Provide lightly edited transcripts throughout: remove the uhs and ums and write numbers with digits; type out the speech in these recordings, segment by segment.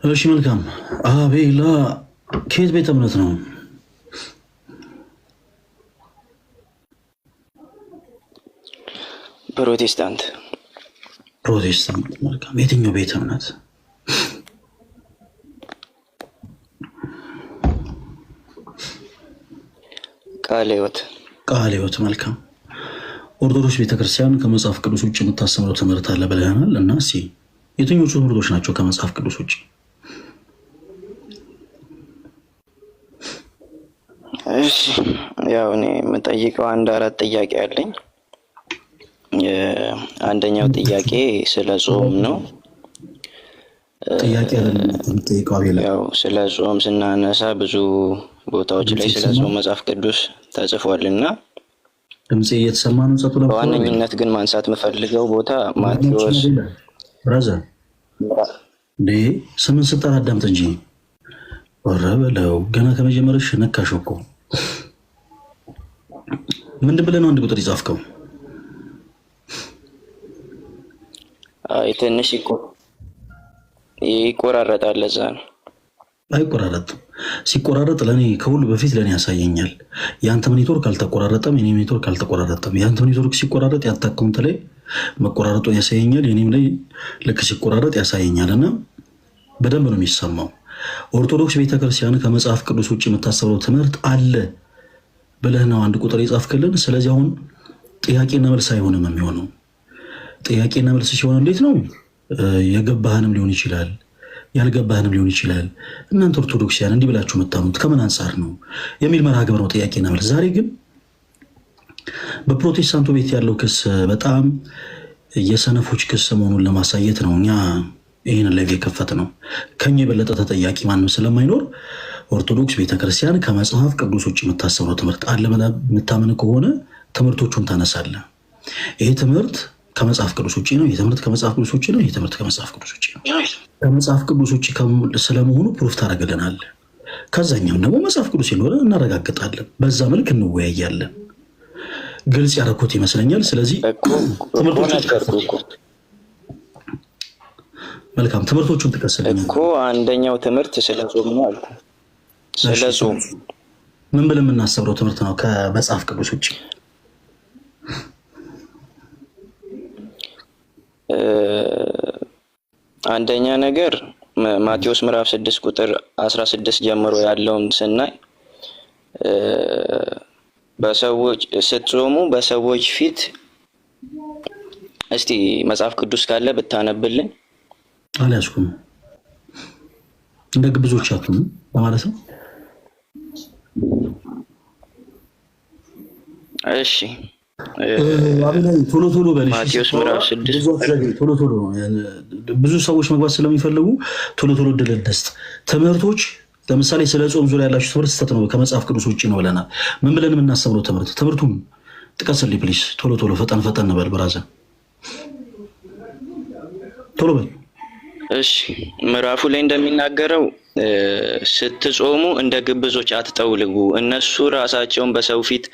እሺ መልካም አቤላ ከየት ቤተ እምነት ነው? ፕሮቴስታንት። ፕሮቴስታንት። መልካም የትኛው ቤተ እምነት? ቃለ ሕይወት። ቃለ ሕይወት። መልካም ኦርቶዶክስ ቤተክርስቲያን ከመጽሐፍ ቅዱስ ውጭ የምታስተምረው ትምህርት አለ ብለናል እና እስኪ የትኞቹ ትምህርቶች ናቸው ከመጽሐፍ ቅዱስ ውጭ? እሺ ያው እኔ የምጠይቀው አንድ አራት ጥያቄ አለኝ። አንደኛው ጥያቄ ስለ ጾም ነው። ጥያቄ የምጠይቀው አቤላ፣ ያው ስለ ጾም ስናነሳ ብዙ ቦታዎች ላይ ስለ ጾም መጽሐፍ ቅዱስ ተጽፏልና ድምጼ እየተሰማ ነው? ጸጥሎ በዋነኝነት ግን ማንሳት የምፈልገው ቦታ ማቴዎስ ብራዘር እንዴ ስምን ስጠራ አዳምጥ እንጂ ወረ በለው ገና ከመጀመርሽ ነካሽው እኮ። ምንድን ብለህ ነው አንድ ቁጥር ይጻፍከው? አይ ትንሽ ይቆራረጣል፣ ለዛ ነው። አይቆራረጥም። ሲቆራረጥ ለኔ ከሁሉ በፊት ለኔ ያሳየኛል። ያንተ ኔትወርክ አልተቆራረጠም፣ የኔ ኔትወርክ አልተቆራረጠም። ያንተ ኔትወርክ ሲቆራረጥ ያንተ አካውንት ላይ መቆራረጡን ያሳየኛል፣ የኔም ላይ ልክ ሲቆራረጥ ያሳየኛል። እና በደንብ ነው የሚሰማው። ኦርቶዶክስ ቤተክርስቲያን ከመጽሐፍ ቅዱስ ውጭ የምታስተምረው ትምህርት አለ ብለህ ነው አንድ ቁጥር የጻፍክልን። ስለዚህ አሁን ጥያቄና መልስ አይሆንም የሚሆነው። ጥያቄና መልስ ሲሆን እንዴት ነው? የገባህንም ሊሆን ይችላል ያልገባህንም ሊሆን ይችላል። እናንተ ኦርቶዶክሲያን እንዲህ ብላችሁ የምታምኑት ከምን አንጻር ነው የሚል መርሃ ግብር ነው ጥያቄና መልስ። ዛሬ ግን በፕሮቴስታንቱ ቤት ያለው ክስ በጣም የሰነፎች ክስ መሆኑን ለማሳየት ነው እኛ ይህን ላይቭ የከፈት ነው። ከኛ የበለጠ ተጠያቂ ማንም ስለማይኖር ኦርቶዶክስ ቤተክርስቲያን ከመጽሐፍ ቅዱስ ውጭ የምታስተምረው ትምህርት አለ ብለህ የምታምን ከሆነ ትምህርቶቹን ታነሳለህ። ይሄ ትምህርት ከመጽሐፍ ቅዱስ ውጭ ነው፣ የትምህርት ከመጽሐፍ ቅዱስ ውጭ ነው፣ የትምህርት ከመጽሐፍ ቅዱስ ውጭ ነው። ከመጽሐፍ ቅዱስ ውጭ ስለመሆኑ ፕሩፍ ታደርግልናለህ። ከዛኛም ደግሞ መጽሐፍ ቅዱስ እንደሆነ እናረጋግጣለን። በዛ መልክ እንወያያለን። ግልጽ ያደረኩት ይመስለኛል። ስለዚህ መልካም ትምህርቶቹን ጥቀስልኝ እኮ። አንደኛው ትምህርት ስለ ጾም ነው አልኩ። ስለ ጾም ምን ብለን የምናስተምረው ትምህርት ነው ከመጽሐፍ ቅዱስ ውጭ? አንደኛ ነገር ማቴዎስ ምዕራፍ 6 ቁጥር 16 ጀምሮ ያለውን ስናይ በሰዎች ስትጾሙ በሰዎች ፊት፣ እስቲ መጽሐፍ ቅዱስ ካለ ብታነብልን። አልያዝኩም። እንደ ግብዞች አትሁኑ በማለት ነው። እሺ ቶሎ ቶሎ በልሽ። ማቴዎስ ምዕራፍ 6 ቶሎ ቶሎ ብዙ ሰዎች መግባት ስለሚፈልጉ ቶሎ ቶሎ እድል እንስጥ። ትምህርቶች ለምሳሌ ስለ ጾም ዙሪያ ያላችሁ ትምህርት ስህተት ነው፣ ከመጽሐፍ ቅዱስ ውጭ ነው ብለናል። ምን ብለን የምናስተምረው ትምህርቱን ጥቀስልኝ ፕሊስ። ቶሎ ቶሎ ፈጠን በል ብራዘር፣ ቶሎ በል። እሺ ምዕራፉ ላይ እንደሚናገረው ስትጾሙ እንደ ግብዞች አትጠውልጉ። እነሱ ራሳቸውን በሰው ፊት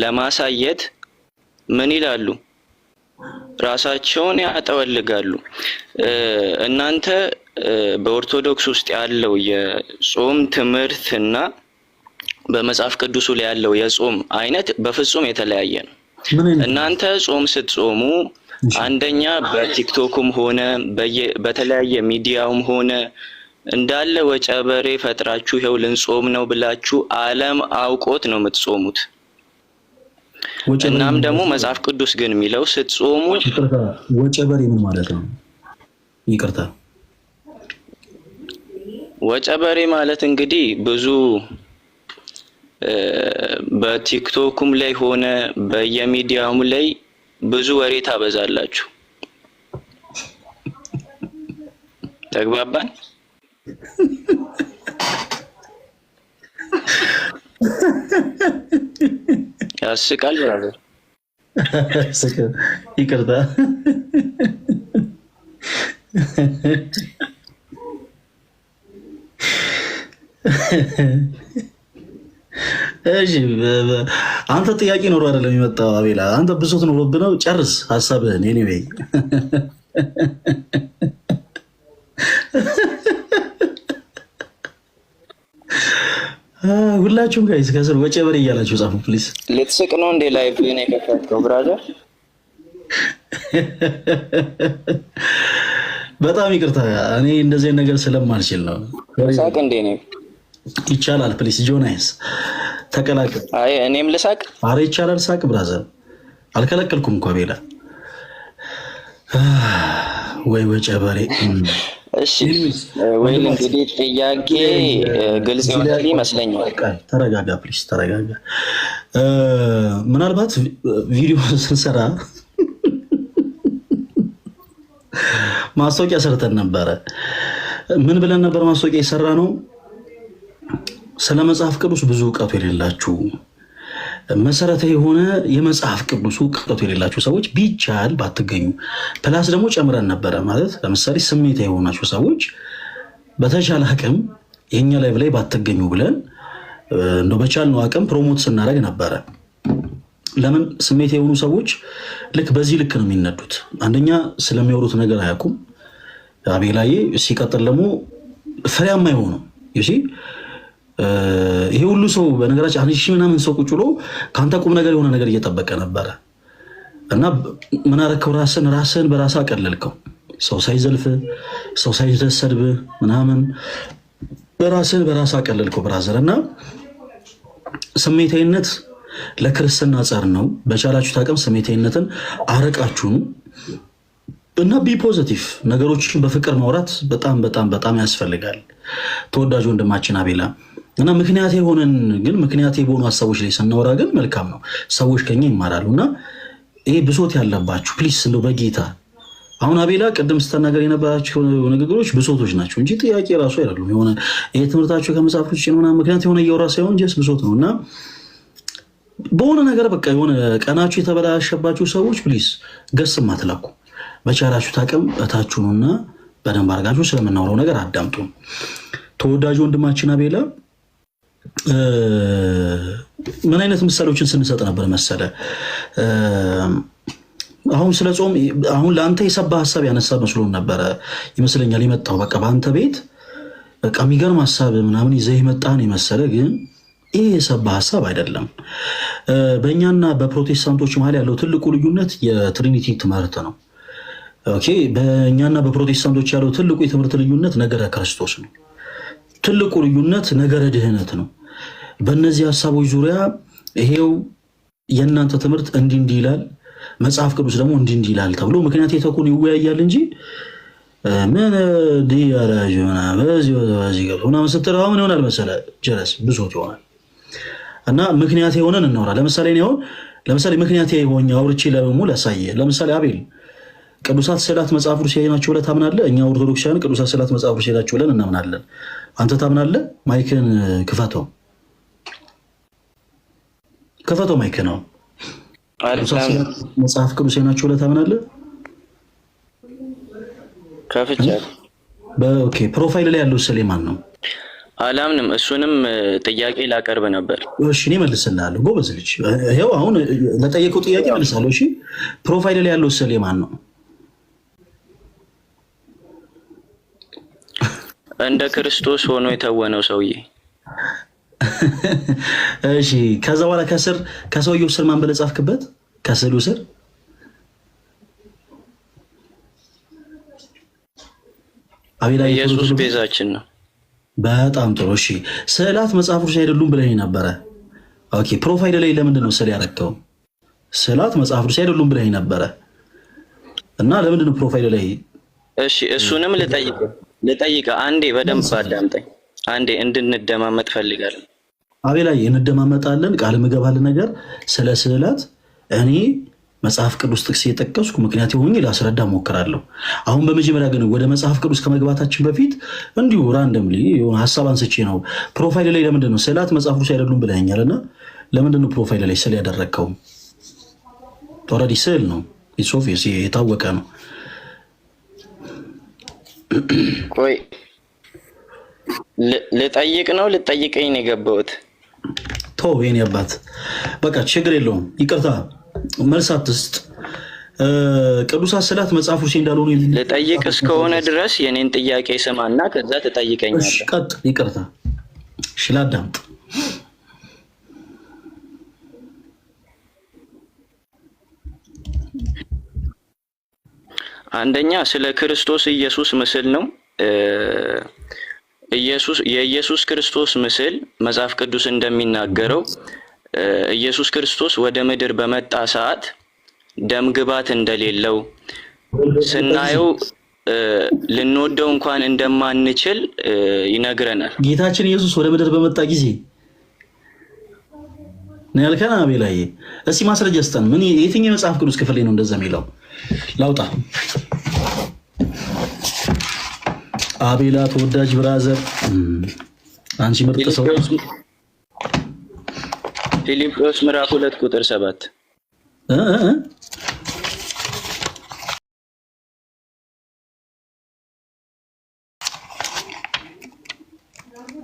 ለማሳየት ምን ይላሉ? ራሳቸውን ያጠወልጋሉ። እናንተ በኦርቶዶክስ ውስጥ ያለው የጾም ትምህርትና በመጽሐፍ ቅዱሱ ላይ ያለው የጾም አይነት በፍጹም የተለያየ ነው። እናንተ ጾም ስትጾሙ አንደኛ በቲክቶክም ሆነ በተለያየ ሚዲያውም ሆነ እንዳለ ወጨበሬ ፈጥራችሁ ይኸው ልንጾም ነው ብላችሁ ዓለም አውቆት ነው የምትጾሙት። እናም ደግሞ መጽሐፍ ቅዱስ ግን የሚለው ስትጾሙ ወጨበሬ ምን ማለት ነው? ይቅርታ፣ ወጨበሬ ማለት እንግዲህ ብዙ በቲክቶኩም ላይ ሆነ በየሚዲያውም ላይ ብዙ ወሬ ታበዛላችሁ። ተግባባን? ያስቃል ብራዘር። ይቅርታ። እሺ አንተ ጥያቄ ኖሮ አይደለም የመጣው አቤላ፣ አንተ ብሶት ኖሮብህ ነው። ጨርስ ሀሳብህን። ኤኒዌይ ሁላችሁም ጋይስ ከስር ወጪ በሬ እያላችሁ ጻፉ ፕሊዝ። ልትስቅ ነው እንዴ ላይቭ ነው የከፈትከው ብራዘር? በጣም ይቅርታ እኔ እንደዚህ ነገር ስለማልችል ነው። ሳቅ እንዴ ነው ይቻላል ፕሊዝ ጆናይስ ተቀላቀል። አይ እኔም ልሳቅ። አረ ይቻላል ሳቅ ብራዘር አልከለከልኩም እኮ ቤላ ወይ ወጪ በሬ። እሺ ወይ እንግዲህ ጥያቄ ግልጽ ይሆናል ይመስለኛል። ተረጋጋ ፕሊዝ ተረጋጋ። ምናልባት ቪዲዮ ስንሰራ ማስታወቂያ ሰርተን ነበረ። ምን ብለን ነበር ማስታወቂያ የሰራ ነው? ስለ መጽሐፍ ቅዱስ ብዙ እውቀቱ የሌላችሁ መሰረታዊ የሆነ የመጽሐፍ ቅዱስ እውቀቱ የሌላችሁ ሰዎች ቢቻል ባትገኙ፣ ፕላስ ደግሞ ጨምረን ነበረ ማለት ለምሳሌ ስሜት የሆናችሁ ሰዎች በተቻለ አቅም የኛ ላይቭ ላይ ባትገኙ ብለን እንደው በቻልነው አቅም ፕሮሞት ስናደርግ ነበረ። ለምን ስሜት የሆኑ ሰዎች ልክ በዚህ ልክ ነው የሚነዱት። አንደኛ ስለሚያወሩት ነገር አያውቁም አቤላዬ፣ ሲቀጥል ደግሞ ፍሬያማ የሆነው ይሄ ሁሉ ሰው በነገራችን 1000 ምናምን ሰው ቁጭ ብሎ ከአንተ ቁም ነገር የሆነ ነገር እየጠበቀ ነበረ እና ምን አደረከው? ራስህን በራስህ አቀለልከው። ሰው ሳይዘልፍ ሰው ሳይሰድብ ምናምን በራስህን በራስህ አቀለልከው ብራዘር። እና ስሜታዊነት ለክርስትና ጸር ነው። በቻላችሁት አቅም ስሜታዊነትን አረቃችሁ እና ቢ ፖዚቲቭ ነገሮችን በፍቅር ማውራት በጣም በጣም በጣም ያስፈልጋል። ተወዳጅ ወንድማችን አቤላ እና ምክንያት የሆነን ግን ምክንያት የሆኑ ሀሳቦች ላይ ስናወራ ግን መልካም ነው፣ ሰዎች ከኛ ይማራሉ። እና ይሄ ብሶት ያለባችሁ ፕሊስ እንደው በጌታ አሁን አቤላ ቅድም ስተናገር የነበራቸው ንግግሮች ብሶቶች ናቸው እንጂ ጥያቄ ራሱ አይደሉም። የሆነ ይሄ ትምህርታቸው ከመጽሐፍ ውጭ ነው ምናምን ምክንያት የሆነ እያወራ ሳይሆን ጀስ ብሶት ነው። እና በሆነ ነገር በቃ የሆነ ቀናችሁ የተበላሸባችሁ ሰዎች ፕሊስ ገስም አትላኩ። በቻላችሁት አቅም እታችሁንና በደንብ አድርጋችሁ ስለምናወራው ነገር አዳምጡ። ተወዳጅ ወንድማችን አቤላ ምን አይነት ምሳሌዎችን ስንሰጥ ነበር መሰለ? አሁን ስለ ጾም አሁን ለአንተ የሰባ ሀሳብ ያነሳ መስሎን ነበረ ይመስለኛል የመጣው። በቃ በአንተ ቤት በቃ የሚገርም ሀሳብ ምናምን ይዘህ የመጣን የመሰለ ግን ይህ የሰባ ሀሳብ አይደለም። በእኛና በፕሮቴስታንቶች መሀል ያለው ትልቁ ልዩነት የትሪኒቲ ትምህርት ነው። ኦኬ፣ በእኛና በፕሮቴስታንቶች ያለው ትልቁ የትምህርት ልዩነት ነገረ ክርስቶስ ነው። ትልቁ ልዩነት ነገረ ድህነት ነው። በእነዚህ ሀሳቦች ዙሪያ ይሄው የእናንተ ትምህርት እንዲህ ይላል፣ መጽሐፍ ቅዱስ ደግሞ እንዲህ ይላል ተብሎ ምክንያት የተኮን ይወያያል እንጂ ምን ዲያራጅ በዚህ ገብቶ ምናምን ስትል አሁን ይሆናል መሰለህ ጀለስ ብሶት ይሆናል። እና ምክንያት የሆነን እናውራ። ለምሳሌ ምክንያት የሆነ አውርቼ ለሙ ላሳየ። ለምሳሌ አቤል ቅዱሳት ስዕላት መጽሐፍ ቅዱስ ናቸው ብለህ ታምናለህ? እኛ ኦርቶዶክሳውያን ቅዱሳት ስዕላት መጽሐፍ ቅዱስ ናቸው ብለን እናምናለን። አንተ ታምናለህ? ማይክን ክፈተው ማይክ ነው። መጽሐፍ ቅዱስ ናቸው ብለህ ታምናለህ? ከፍቻለሁ። ኦኬ፣ ፕሮፋይል ላይ ያለው ስዕል ማን ነው? አላምንም። እሱንም ጥያቄ ላቀርብ ነበር። እሺ እኔ መልስልሃለሁ። ጎበዝ ልጅ። ይኸው አሁን ለጠየቀው ጥያቄ መልሳለሁ። እሺ ፕሮፋይል ላይ ያለው ስዕል ማን ነው? እንደ ክርስቶስ ሆኖ የተወነው ሰውዬ። እሺ ከዛ በኋላ ከሰውየው ስር ማን ብለህ ጻፍክበት? ከስዕሉ ስር ኢየሱስ ቤዛችን ነው። በጣም ጥሩ። እሺ ስዕላት መጽሐፍ ቅዱስ አይደሉም ብለህ ነበረ። ኦኬ ፕሮፋይል ላይ ለምንድን ነው ስዕል ያደረገው? ስዕላት መጽሐፍ ቅዱስ አይደሉም ብለህ ነበረ እና ለምንድን ነው ፕሮፋይል ላይ? እሺ እሱንም ልጠይቅ አንዴ፣ በደንብ አዳምጠኝ አንዴ፣ እንድንደማመጥ ፈልጋለሁ። አቤላዬ እንደማመጣለን ቃል ምገባል ነገር ስለ ስዕላት እኔ መጽሐፍ ቅዱስ ጥቅስ የጠቀስኩ ምክንያት ሆኜ ላስረዳ ሞክራለሁ። አሁን በመጀመሪያ ግን ወደ መጽሐፍ ቅዱስ ከመግባታችን በፊት እንዲሁ ራንደምሊ የሆነ ሀሳብ አንስቼ ነው። ፕሮፋይል ላይ ለምንድን ነው ስዕላት መጽሐፍ ቅዱስ አይደሉም ብለኸኛል እና ለምንድን ነው ፕሮፋይል ላይ ስዕል ያደረግከው? ኦልሬዲ ስዕል ነው፣ ኢትስ የታወቀ ነው። ቆይ ልጠይቅ ነው ልጠይቀኝ ነው የገባሁት። ተው የኔ አባት በቃ ችግር የለውም ይቅርታ መልስ አትስጥ። ቅዱሳት ስዕላት መጽሐፍ ቅዱስ እንዳልሆኑ ልጠይቅ እስከሆነ ድረስ የኔን ጥያቄ ስማና ከዛ ትጠይቀኛለህ። ቀጥ ይቅርታ እሺ ላዳምጥ። አንደኛ ስለ ክርስቶስ ኢየሱስ ምስል ነው። የኢየሱስ ክርስቶስ ምስል መጽሐፍ ቅዱስ እንደሚናገረው ኢየሱስ ክርስቶስ ወደ ምድር በመጣ ሰዓት ደም ግባት እንደሌለው ስናየው ልንወደው እንኳን እንደማንችል ይነግረናል። ጌታችን ኢየሱስ ወደ ምድር በመጣ ጊዜ ነው ያልከና አቤላዬ፣ እስቲ ማስረጃ ስጠን። ምን የትኛው መጽሐፍ ቅዱስ ክፍል ነው እንደዛ የሚለው? ላውጣ። አቤላ ተወዳጅ ብራዘር፣ አንቺ ምርጥ ሰው። ፊልጵስዩስ ምዕራፍ 2 ቁጥር 7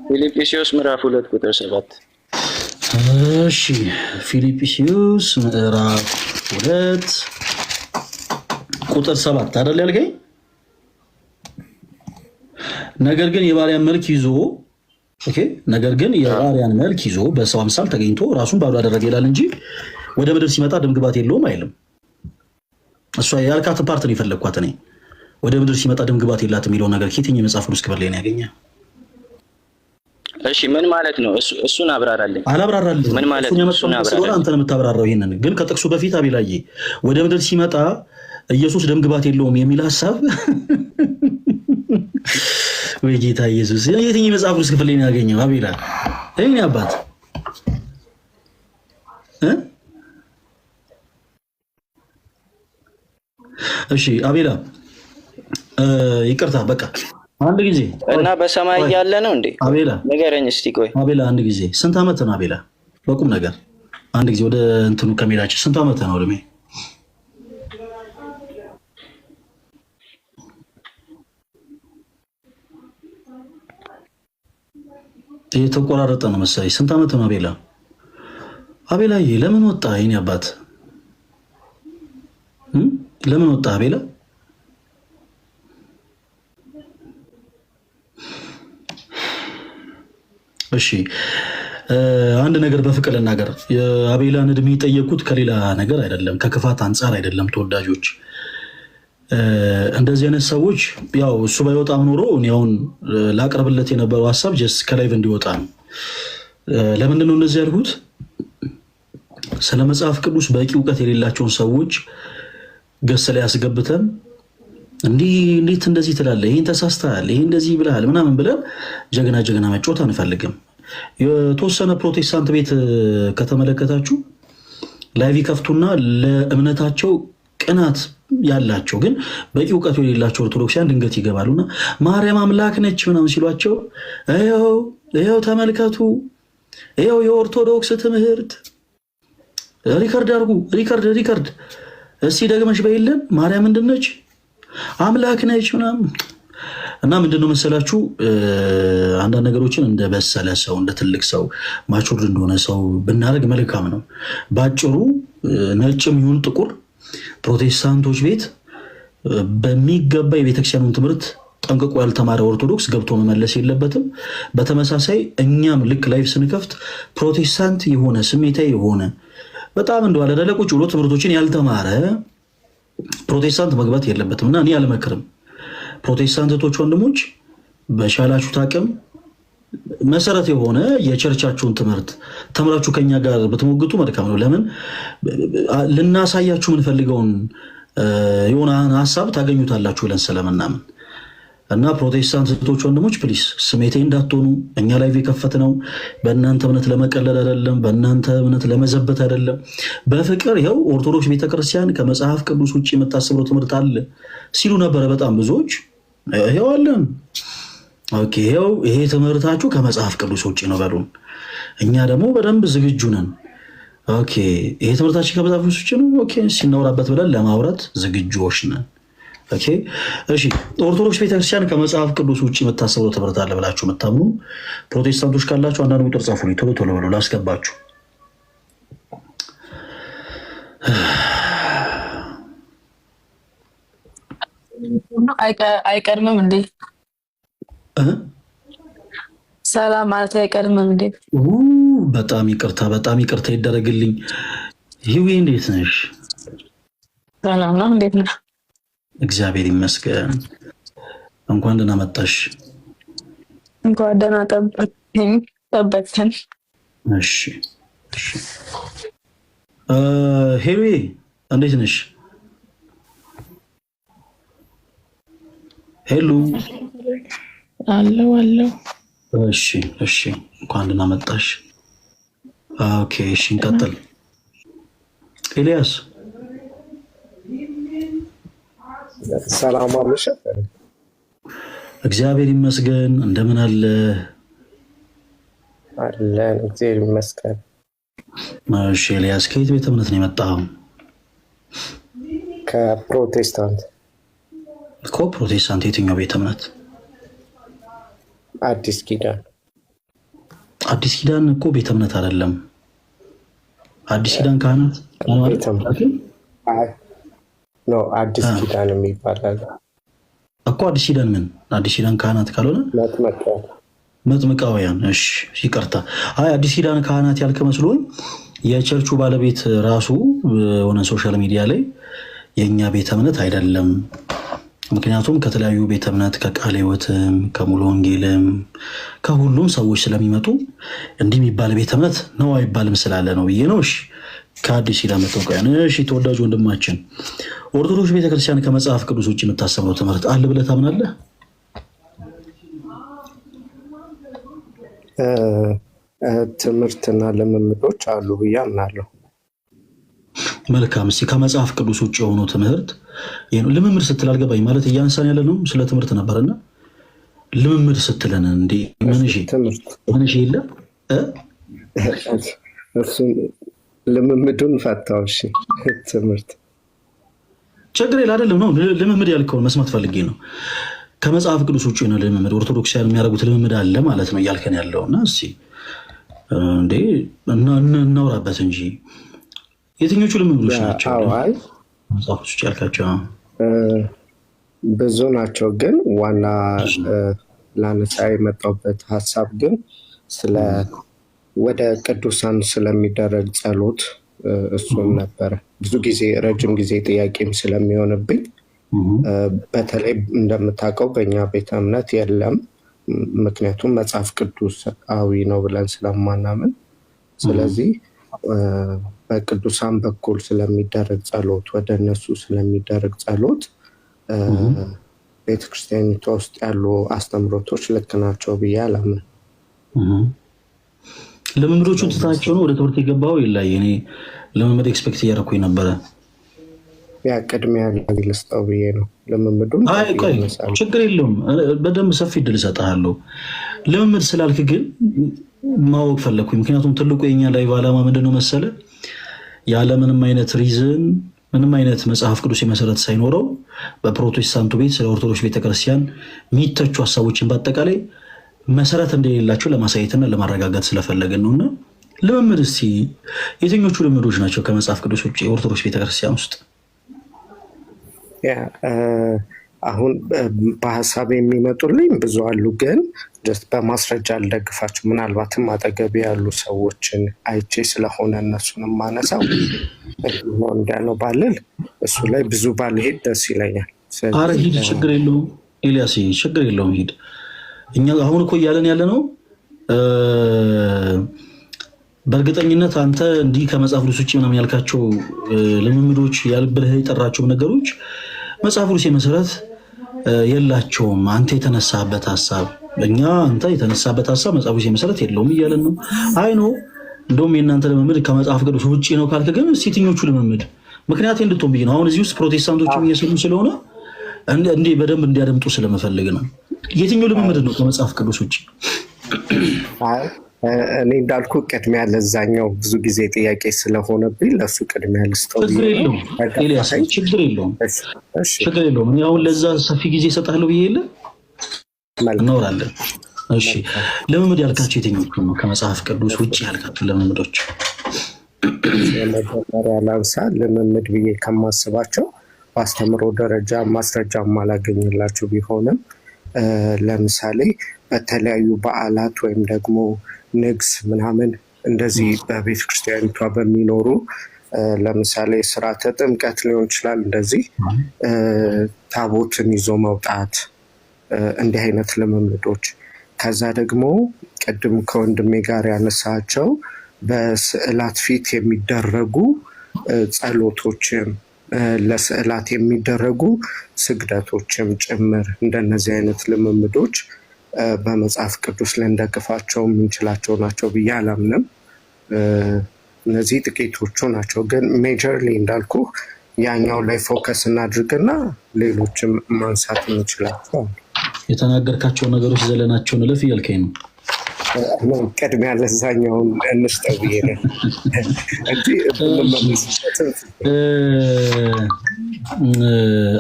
ፊልጵስዩስ ምዕራፍ 2 ቁጥር 7 እሺ ፊልጵስዩስ ምዕራፍ 2 ቁጥር 7 አይደል ያልከኝ? ነገር ግን የባሪያን መልክ ይዞ ነገር ግን የባሪያን መልክ ይዞ በሰው አምሳል ተገኝቶ ራሱን ባዶ አደረገ ይላል እንጂ ወደ ምድር ሲመጣ ደም ግባት የለውም አይልም። እሷ ያልካትን ፓርት ነው የፈለግኳት እኔ። ወደ ምድር ሲመጣ ደም ግባት የላትም የሚለው ነገር ከየትኛው መጽሐፍ ቅዱስ ክፍል ላይ ነው ያገኘ? እሺ ምን ማለት ነው? እሱን አብራራልኝ። አላብራራልኝ። ምን ማለት ነው? እሱን አብራራልኝ። አንተ ነው የምታብራራው ይሄንን። ግን ከጥቅሱ በፊት አቤላዬ ወደ ምድር ሲመጣ ኢየሱስ ደም ግባት የለውም የሚል ሐሳብ ወይ ጌታ ኢየሱስ የትኛው መጽሐፍ ቅዱስ ክፍል ላይ ነው ያገኘው? አቤላ እኔ አባት እሺ አቤላ ይቅርታ በቃ አንድ ጊዜ እና በሰማይ ያለ ነው እንዴ? አቤላ ንገረኝ እስቲ። ቆይ አቤላ አንድ ጊዜ ስንት ዓመት ነው አቤላ? በቁም ነገር አንድ ጊዜ ወደ እንትኑ ከሜዳችን ስንት ዓመት ነው እድሜ? የተቆራረጠ ነው መሰለኝ። ስንት ዓመት ነው አቤላ? አቤላዬ ለምን ወጣ? የኔ አባት ለምን ወጣ አቤላ? እሺ አንድ ነገር በፍቅር ልናገር። የአቤላን እድሜ የጠየቁት ከሌላ ነገር አይደለም፣ ከክፋት አንጻር አይደለም። ተወዳጆች እንደዚህ አይነት ሰዎች ያው እሱ ባይወጣም ኖሮ እኔ አሁን ላቀርብለት የነበረው ሀሳብ ጀስት ከላይቭ እንዲወጣ ነው። ለምንድን ነው እንደዚህ ያልኩት? ስለ መጽሐፍ ቅዱስ በቂ እውቀት የሌላቸውን ሰዎች ገስ ላይ ያስገብተን እንዴት እንደዚህ ትላለህ፣ ይሄን ተሳስተሃል፣ ይሄን እንደዚህ ብለሃል ምናምን ብለን ጀግና መጫወት አንፈልግም። የተወሰነ ፕሮቴስታንት ቤት ከተመለከታችሁ ላይቭ ከፍቱና ለእምነታቸው ቅናት ያላቸው ግን በቂ እውቀቱ የሌላቸው ኦርቶዶክሲያን ድንገት ይገባሉና ማርያም አምላክ ነች ምናምን ሲሏቸው ይኸው ተመልከቱ፣ ይኸው የኦርቶዶክስ ትምህርት ሪከርድ አድርጉ፣ ሪከርድ እስቲ ደግመሽ በይልን ማርያም ምንድን ነች? አምላክ ነች ምናምን እና ምንድነው መሰላችሁ አንዳንድ ነገሮችን እንደ በሰለ ሰው እንደ ትልቅ ሰው ማቹርድ እንደሆነ ሰው ብናደርግ መልካም ነው። ባጭሩ ነጭም ይሁን ጥቁር ፕሮቴስታንቶች ቤት በሚገባ የቤተክርስቲያኑን ትምህርት ጠንቅቆ ያልተማረ ኦርቶዶክስ ገብቶ መመለስ የለበትም። በተመሳሳይ እኛም ልክ ላይፍ ስንከፍት ፕሮቴስታንት የሆነ ስሜታዊ የሆነ በጣም እንደው አለደለ ቁጭ ብሎ ትምህርቶችን ያልተማረ ፕሮቴስታንት መግባት የለበትም እና እኔ አልመክርም። ፕሮቴስታንቶች ወንድሞች በሻላችሁት አቅም መሰረት የሆነ የቸርቻችሁን ትምህርት ተምራችሁ ከኛ ጋር ብትሞግቱ መልካም ነው። ለምን ልናሳያችሁ የምንፈልገውን የሆነ ሀሳብ ታገኙታላችሁ ብለን ስለምናምን እና ፕሮቴስታንት እህቶች ወንድሞች ፕሊስ ስሜቴ እንዳትሆኑ። እኛ ላይቭ የከፈትነው በእናንተ እምነት ለመቀለል አይደለም፣ በእናንተ እምነት ለመዘበት አይደለም። በፍቅር ይኸው ኦርቶዶክስ ቤተክርስቲያን ከመጽሐፍ ቅዱስ ውጭ የምታስበው ትምህርት አለ ሲሉ ነበረ በጣም ብዙዎች። ይኸው አለን። ኦኬ ይኸው ይሄ ትምህርታችሁ ከመጽሐፍ ቅዱስ ውጭ ነው በሉን። እኛ ደግሞ በደንብ ዝግጁ ነን። ኦኬ ይሄ ትምህርታችን ከመጽሐፍ ቅዱስ ውጭ ነው፣ ኦኬ ሲናወራበት ብለን ለማውራት ዝግጁዎች ነን። ኦኬ እሺ ኦርቶዶክስ ቤተክርስቲያን ከመጽሐፍ ቅዱስ ውጭ የምታስበው ትምህርት አለ ብላችሁ የምታምኑ ፕሮቴስታንቶች ካላችሁ አንዳንድ ቁጥር ጻፉልኝ፣ ቶሎ ብሎ ላስገባችሁ። አይቀድምም እንዴ? ሰላም ማለት አይቀድምም እንዴ? በጣም ይቅርታ ይደረግልኝ። ይሄ እንዴት ነሽ? ሰላም ነው። እንዴት ነህ? እግዚአብሔር ይመስገን። እንኳን ደህና መጣሽ። እንኳን ደህና ጠበቅከን። እሺ ሄሎ እንዴት ነሽ? ሄሎ አለው። እሺ እንኳን ደህና መጣሽ። ኦኬ እሺ እንቀጥል። ኤልያስ ሰላም አለሽ? እግዚአብሔር ይመስገን። እንደምን አለ? አለን እግዚአብሔር ይመስገን። እሺ ኤልያስ ከየት ቤተ እምነት ነው የመጣው? ከፕሮቴስታንት። ፕሮቴስታንት የትኛው ቤተ እምነት? አዲስ ኪዳን። አዲስ ኪዳን እኮ ቤተ እምነት አይደለም። አዲስ ኪዳን ካህናት ነው። አዲስ ኪዳን የሚባላል እኮ። አዲስ ኪዳን ምን? አዲስ ኪዳን ካህናት ካልሆነ መጥምቃውያን። እሺ ይቅርታ። አዲስ ኪዳን ካህናት ያልከ መስሎኝ የቸርቹ ባለቤት ራሱ ሆነ ሶሻል ሚዲያ ላይ የኛ ቤተ እምነት አይደለም፣ ምክንያቱም ከተለያዩ ቤተ እምነት ከቃለ ሕይወትም ከሙሉ ወንጌልም ከሁሉም ሰዎች ስለሚመጡ እንዲህ የሚባል ቤተ እምነት ነው አይባልም ስላለ ነው ብዬ ነው። እሺ ከአዲስ ኪዳን መጥምቃውያን። እሺ ተወዳጅ ወንድማችን፣ ኦርቶዶክስ ቤተክርስቲያን ከመጽሐፍ ቅዱስ ውጭ የምታስተምረው ትምህርት አለ ብለህ ታምናለህ? ትምህርትና ልምምዶች አሉ ብዬ አምናለሁ። መልካም። እስኪ ከመጽሐፍ ቅዱስ ውጭ የሆኑ ትምህርት ልምምድ ስትል አልገባኝ። ማለት እያነሳን ያለ ነው ስለ ትምህርት ነበርና ልምምድ ስትለን እንዴ ምንሽ የለም ልምምዱን ፈታው። እሺ ትምህርት ችግር የለ አይደለም ነው። ልምምድ ያልከውን መስማት ፈልጌ ነው። ከመጽሐፍ ቅዱስ ውጭ የሆነ ልምምድ ኦርቶዶክሳውያን የሚያደርጉት ልምምድ አለ ማለት ነው እያልከን ያለውና እስኪ እንዴ እናውራበት እንጂ የትኞቹ ልምምዶች ናቸው? መጽሐፍ ቅዱስ ውጭ ያልካቸው ብዙ ናቸው፣ ግን ዋና ላነሳ የመጣሁበት ሀሳብ ግን ወደ ቅዱሳን ስለሚደረግ ጸሎት እሱን ነበረ። ብዙ ጊዜ ረጅም ጊዜ ጥያቄም ስለሚሆንብኝ በተለይ እንደምታውቀው በእኛ ቤተ እምነት የለም፣ ምክንያቱም መጽሐፍ ቅዱሳዊ ነው ብለን ስለማናምን። ስለዚህ በቅዱሳን በኩል ስለሚደረግ ጸሎት፣ ወደ እነሱ ስለሚደረግ ጸሎት ቤተክርስቲያኒቷ ውስጥ ያሉ አስተምሮቶች ልክ ናቸው ብዬ አላምን። ልምምዶቹን ትታቸው ነው ወደ ትምህርት የገባው? ይላይ እኔ ልምምድ ኤክስፔክት እያደረኩኝ ነበረ። ያ ቅድሚያ ልስጠው ብዬ ነው ልምምዱን። ችግር የለውም፣ በደንብ ሰፊ እድል እሰጥሃለሁ። ልምምድ ስላልክ ግን ማወቅ ፈለግኩኝ። ምክንያቱም ትልቁ የኛ ላይ ዓላማ ምንድነው መሰለ? ያለምንም አይነት ሪዝን ምንም አይነት መጽሐፍ ቅዱስ የመሰረት ሳይኖረው በፕሮቴስታንቱ ቤት ስለ ኦርቶዶክስ ቤተክርስቲያን የሚተቹ ሀሳቦችን በአጠቃላይ መሰረት እንደሌላቸው ለማሳየትና ለማረጋጋት ስለፈለግን ነውና ልምምድ እስቲ የትኞቹ ልምዶች ናቸው ከመጽሐፍ ቅዱስ ውጭ የኦርቶዶክስ ቤተክርስቲያን ውስጥ? አሁን በሀሳብ የሚመጡልኝ ብዙ አሉ፣ ግን በማስረጃ አልደግፋቸው። ምናልባትም አጠገቤ ያሉ ሰዎችን አይቼ ስለሆነ እነሱን ማነሳው እንዳለው ባልል እሱ ላይ ብዙ ባልሄድ ደስ ይለኛል። አረ ሂድ፣ ችግር የለውም ኤልያስ፣ ችግር የለውም ሂድ። እኛ አሁን እኮ እያለን ያለ ነው በእርግጠኝነት አንተ እንዲህ ከመጽሐፍ ቅዱስ ውጭ ምናምን ያልካቸው ልምምዶች ያልብልህ የጠራቸው ነገሮች መጽሐፍ ቅዱስ መሰረት የላቸውም። አንተ የተነሳበት ሀሳብ አንተ የተነሳበት ሀሳብ መጽሐፍ ቅዱስ መሰረት የለውም እያለን ነው። አይ ነው እንደውም የእናንተ ልምምድ ከመጽሐፍ ቅዱስ ውጭ ነው ካልክ ግን የትኞቹ ልምምድ ምክንያት እንድትሆን ብዬ ነው። አሁን እዚህ ውስጥ ፕሮቴስታንቶችም እየሰሙ ስለሆነ እንዴ በደንብ እንዲያደምጡ ስለመፈልግ ነው። የትኛው ልምምድ ነው ከመጽሐፍ ቅዱስ ውጭ? እኔ እንዳልኩ ቅድሚያ ለዛኛው ብዙ ጊዜ ጥያቄ ስለሆነብኝ ለሱ ቅድሚያ ልስጠው። ችግር የለውም ኤልያስ፣ ችግር የለውም። እኔ አሁን ለዛ ሰፊ ጊዜ እሰጥሃለሁ ብዬ የለ እናወራለን። እሺ ልምምድ ያልካቸው የትኞቹ ነው ከመጽሐፍ ቅዱስ ውጭ ያልካቸው ልምምዶች? የመጀመሪያ ላንሳ። ልምምድ ብዬ ከማስባቸው በአስተምሮ ደረጃ ማስረጃ ማላገኝላቸው ቢሆንም ለምሳሌ በተለያዩ በዓላት ወይም ደግሞ ንግስ ምናምን እንደዚህ በቤተ ክርስቲያኒቷ በሚኖሩ ለምሳሌ ስርዓተ ጥምቀት ሊሆን ይችላል። እንደዚህ ታቦትን ይዞ መውጣት እንዲህ አይነት ልምምዶች። ከዛ ደግሞ ቅድም ከወንድሜ ጋር ያነሳቸው በስዕላት ፊት የሚደረጉ ጸሎቶችም ለስዕላት የሚደረጉ ስግደቶችም ጭምር እንደነዚህ አይነት ልምምዶች በመጽሐፍ ቅዱስ ልንደግፋቸው የምንችላቸው ናቸው ብዬ አላምንም። እነዚህ ጥቂቶቹ ናቸው፣ ግን ሜጀርሊ እንዳልኩ ያኛው ላይ ፎከስ እናድርግና ሌሎችም ማንሳት እንችላቸው። የተናገርካቸውን ነገሮች ዘለናቸውን እለፍ እያልከኝ ነው። ቅድሚያ ለዛኛውን እንስጠው ብዬ ነው እንጂ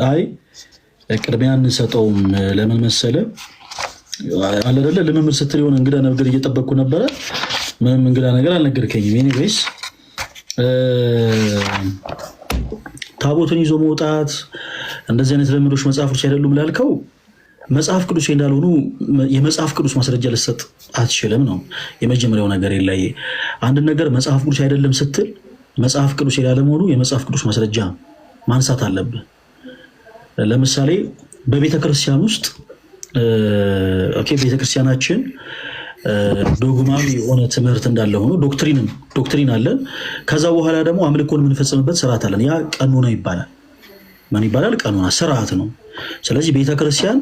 አይ ቅድሚያ እንሰጠውም። ለምን መሰለ አለደለ ልምምድ ስትል የሆነ እንግዳ ነገር እየጠበቅኩ ነበረ። ምንም እንግዳ ነገር አልነገርከኝም። ኤኒዌይስ ታቦትን ይዞ መውጣት እንደዚህ አይነት ልምዶች መጽሐፍ ቅዱስ አይደሉም ላልከው መጽሐፍ ቅዱስ እንዳልሆኑ የመጽሐፍ ቅዱስ ማስረጃ ልሰጥ አትችልም ነው የመጀመሪያው ነገር። የላይ አንድ ነገር መጽሐፍ ቅዱስ አይደለም ስትል መጽሐፍ ቅዱስ ያለመሆኑ የመጽሐፍ ቅዱስ ማስረጃ ማንሳት አለብህ። ለምሳሌ በቤተክርስቲያን ውስጥ ቤተክርስቲያናችን ዶግማዊ የሆነ ትምህርት እንዳለ ሆኖ ዶክትሪን አለን። ከዛ በኋላ ደግሞ አምልኮን የምንፈጽምበት ስርዓት አለን። ያ ቀኖና ይባላል። ምን ይባላል? ቀኖና፣ ስርዓት ነው። ስለዚህ ቤተክርስቲያን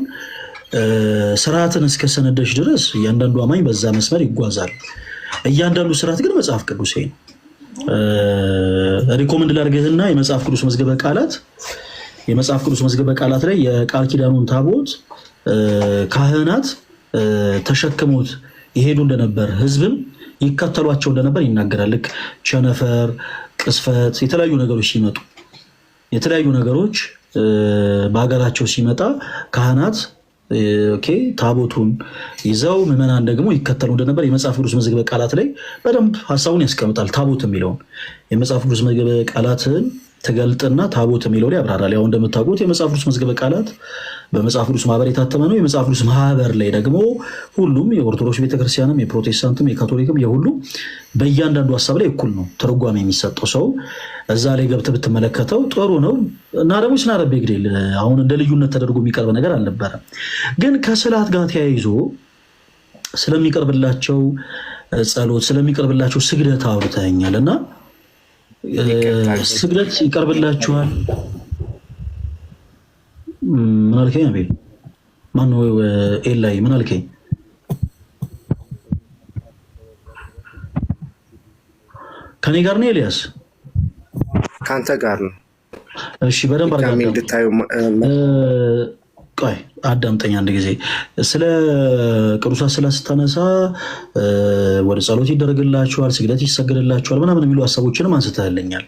ስርዓትን እስከሰነደች ድረስ እያንዳንዱ አማኝ በዛ መስመር ይጓዛል። እያንዳንዱ ስርዓት ግን መጽሐፍ ቅዱስ ነው። ሪኮመንድ ላድርግህና የመጽሐፍ ቅዱስ መዝገበ ቃላት ላይ የቃል ኪዳኑን ታቦት ካህናት ተሸክሙት ይሄዱ እንደነበር ህዝብም ይከተሏቸው እንደነበር ይናገራል። ልክ ቸነፈር፣ ቅስፈት፣ የተለያዩ ነገሮች በሀገራቸው ሲመጣ ካህናት ታቦቱን ይዘው ምዕመናን ደግሞ ይከተሉ እንደነበር የመጽሐፍ ቅዱስ መዝገበ ቃላት ላይ በደንብ ሀሳቡን ያስቀምጣል። ታቦት የሚለውን የመጽሐፍ ቅዱስ መዝገበ ቃላትን ተገልጥና ታቦት የሚለው ላይ ያብራራል። ያው እንደምታውቁት የመጽሐፍ ቅዱስ መዝገበ ቃላት በመጽሐፍ ቅዱስ ማህበር የታተመ ነው። የመጽሐፍ ቅዱስ ማህበር ላይ ደግሞ ሁሉም የኦርቶዶክስ ቤተክርስቲያንም፣ የፕሮቴስታንትም፣ የካቶሊክም የሁሉም በእያንዳንዱ ሀሳብ ላይ እኩል ነው ትርጓሜ የሚሰጠው። ሰው እዛ ላይ ገብተህ ብትመለከተው ጥሩ ነው እና ደግሞ ስናረብ ግዴል አሁን እንደ ልዩነት ተደርጎ የሚቀርብ ነገር አልነበረም። ግን ከስዕላት ጋር ተያይዞ ስለሚቀርብላቸው ጸሎት፣ ስለሚቀርብላቸው ስግደት አውርተኸኛል እና ስግደት ይቀርብላችኋል። ምን አልከኝ? አቤል ማነው? ኤላይ ምን አልከኝ? ከኔ ጋር ነው ኤልያስ? ከአንተ ጋር ነው። እሺ በደንብ ቆይ አዳምጠኝ አንድ ጊዜ። ስለ ቅዱሳት ስዕላት ስታነሳ ወደ ጸሎት ይደረግላቸዋል፣ ስግደት ይሰገድላቸዋል ምናምን የሚሉ ሀሳቦችንም አንስተህልኛል።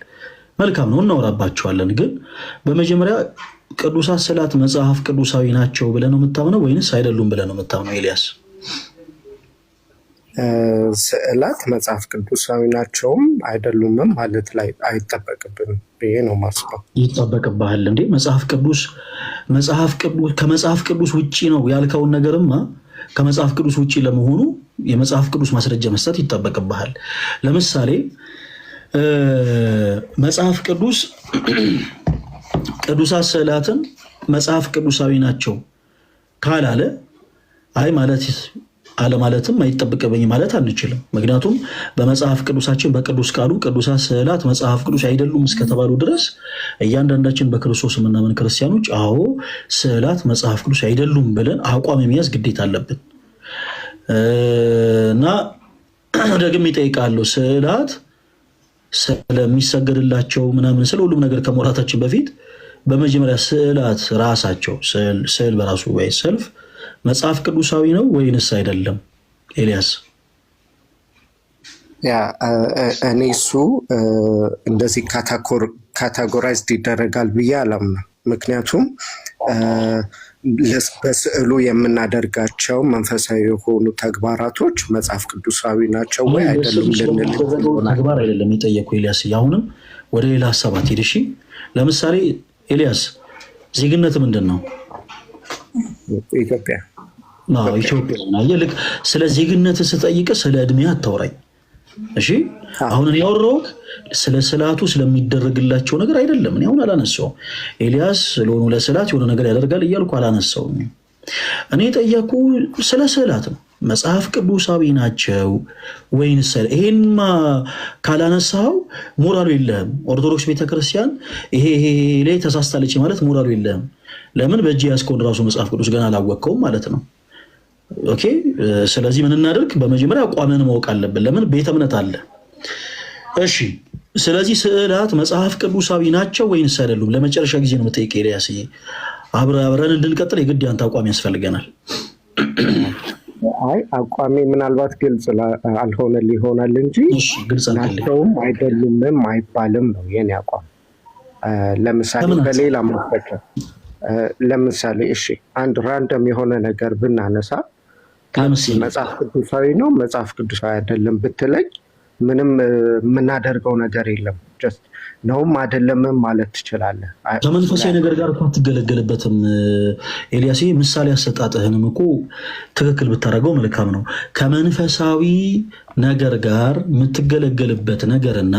መልካም ነው፣ እናወራባቸዋለን። ግን በመጀመሪያ ቅዱሳት ስዕላት መጽሐፍ ቅዱሳዊ ናቸው ብለህ ነው የምታምነው ወይንስ አይደሉም ብለህ ነው የምታምነው? ኤልያስ ስዕላት መጽሐፍ ቅዱሳዊ ናቸውም አይደሉምም ማለት ላይ አይጠበቅብንም ብዬ ነው ማስበው። ይጠበቅብሃል እንዴ? ከመጽሐፍ ቅዱስ ውጭ ነው ያልከውን ነገርማ ከመጽሐፍ ቅዱስ ውጭ ለመሆኑ የመጽሐፍ ቅዱስ ማስረጃ መስጠት ይጠበቅብሃል። ለምሳሌ መጽሐፍ ቅዱስ ቅዱሳት ስዕላትን መጽሐፍ ቅዱሳዊ ናቸው ካላለ አይ ማለት አለማለትም አይጠበቅብኝ ማለት አንችልም። ምክንያቱም በመጽሐፍ ቅዱሳችን በቅዱስ ቃሉ ቅዱሳት ስዕላት መጽሐፍ ቅዱስ አይደሉም እስከተባሉ ድረስ እያንዳንዳችን በክርስቶስ የምናምን ክርስቲያኖች አዎ ስዕላት መጽሐፍ ቅዱስ አይደሉም ብለን አቋም የሚያዝ ግዴታ አለብን እና ደግሜ እጠይቃለሁ ስዕላት ስለሚሰገድላቸው ምናምን ስለ ሁሉም ነገር ከመውራታችን በፊት በመጀመሪያ ስዕላት ራሳቸው ስዕል በራሱ ወይ ሰልፍ መጽሐፍ ቅዱሳዊ ነው ወይንስ አይደለም? ኤልያስ እኔ እሱ እንደዚህ ካታጎራይዝድ ይደረጋል ብዬ አላምንም። ምክንያቱም በስዕሉ የምናደርጋቸው መንፈሳዊ የሆኑ ተግባራቶች መጽሐፍ ቅዱሳዊ ናቸው ወይ አይደሉም ልንል ተግባር አይደለም የጠየቁ ኤልያስ። አሁንም ወደ ሌላ ሀሳብ አትሄድ እሺ። ለምሳሌ ኤልያስ ዜግነት ምንድን ነው? ኢትዮጵያ ኢትዮጵያ ልክ ስለ ዜግነት ስጠይቅ ስለ እድሜ አታውራኝ። እሺ አሁን እኔ ያወራሁት ስለ ስላቱ ስለሚደረግላቸው ነገር አይደለም። እኔ አሁን አላነሳውም። ኤልያስ ስለሆኑ ለስላት የሆነ ነገር ያደርጋል እያልኩ አላነሳውም። እኔ ጠየኩ ስለ ስላት ነው። መጽሐፍ ቅዱሳዊ ናቸው ወይንስ? ይሄንማ ካላነሳው ሞራሉ የለህም። ኦርቶዶክስ ቤተክርስቲያን ይሄ ላይ ተሳስታለች ማለት ሞራሉ የለህም። ለምን በእጅ ያስከውን ራሱ መጽሐፍ ቅዱስ ገና አላወቅከውም ማለት ነው። ኦኬ ስለዚህ ምን እናደርግ? በመጀመሪያ አቋምን ማወቅ አለብን። ለምን ቤተ እምነት አለ። እሺ ስለዚህ ስዕላት መጽሐፍ ቅዱሳዊ ናቸው ወይንስ አይደሉም? ለመጨረሻ ጊዜ ነው የምጠይቀው ኤልያስ። አብረን እንድንቀጥል የግድ ያንተ አቋም ያስፈልገናል። አይ አቋሜ ምናልባት ግልጽ አልሆነ ሊሆናል እንጂ ናቸውም አይደሉምም አይባልም ነው የኔ አቋም። ለምሳሌ በሌላ ማፈከ ለምሳሌ እሺ አንድ ራንደም የሆነ ነገር ብናነሳ መጽሐፍ ቅዱሳዊ ነው መጽሐፍ ቅዱሳዊ አይደለም ብትለኝ ምንም የምናደርገው ነገር የለም። ጀስት ነውም አይደለምም ማለት ትችላለህ። ከመንፈሳዊ ነገር ጋር እኮ አትገለገልበትም ኤልያስ። ምሳሌ አሰጣጥህንም እኮ ትክክል ብታደርገው መልካም ነው። ከመንፈሳዊ ነገር ጋር የምትገለገልበት ነገርና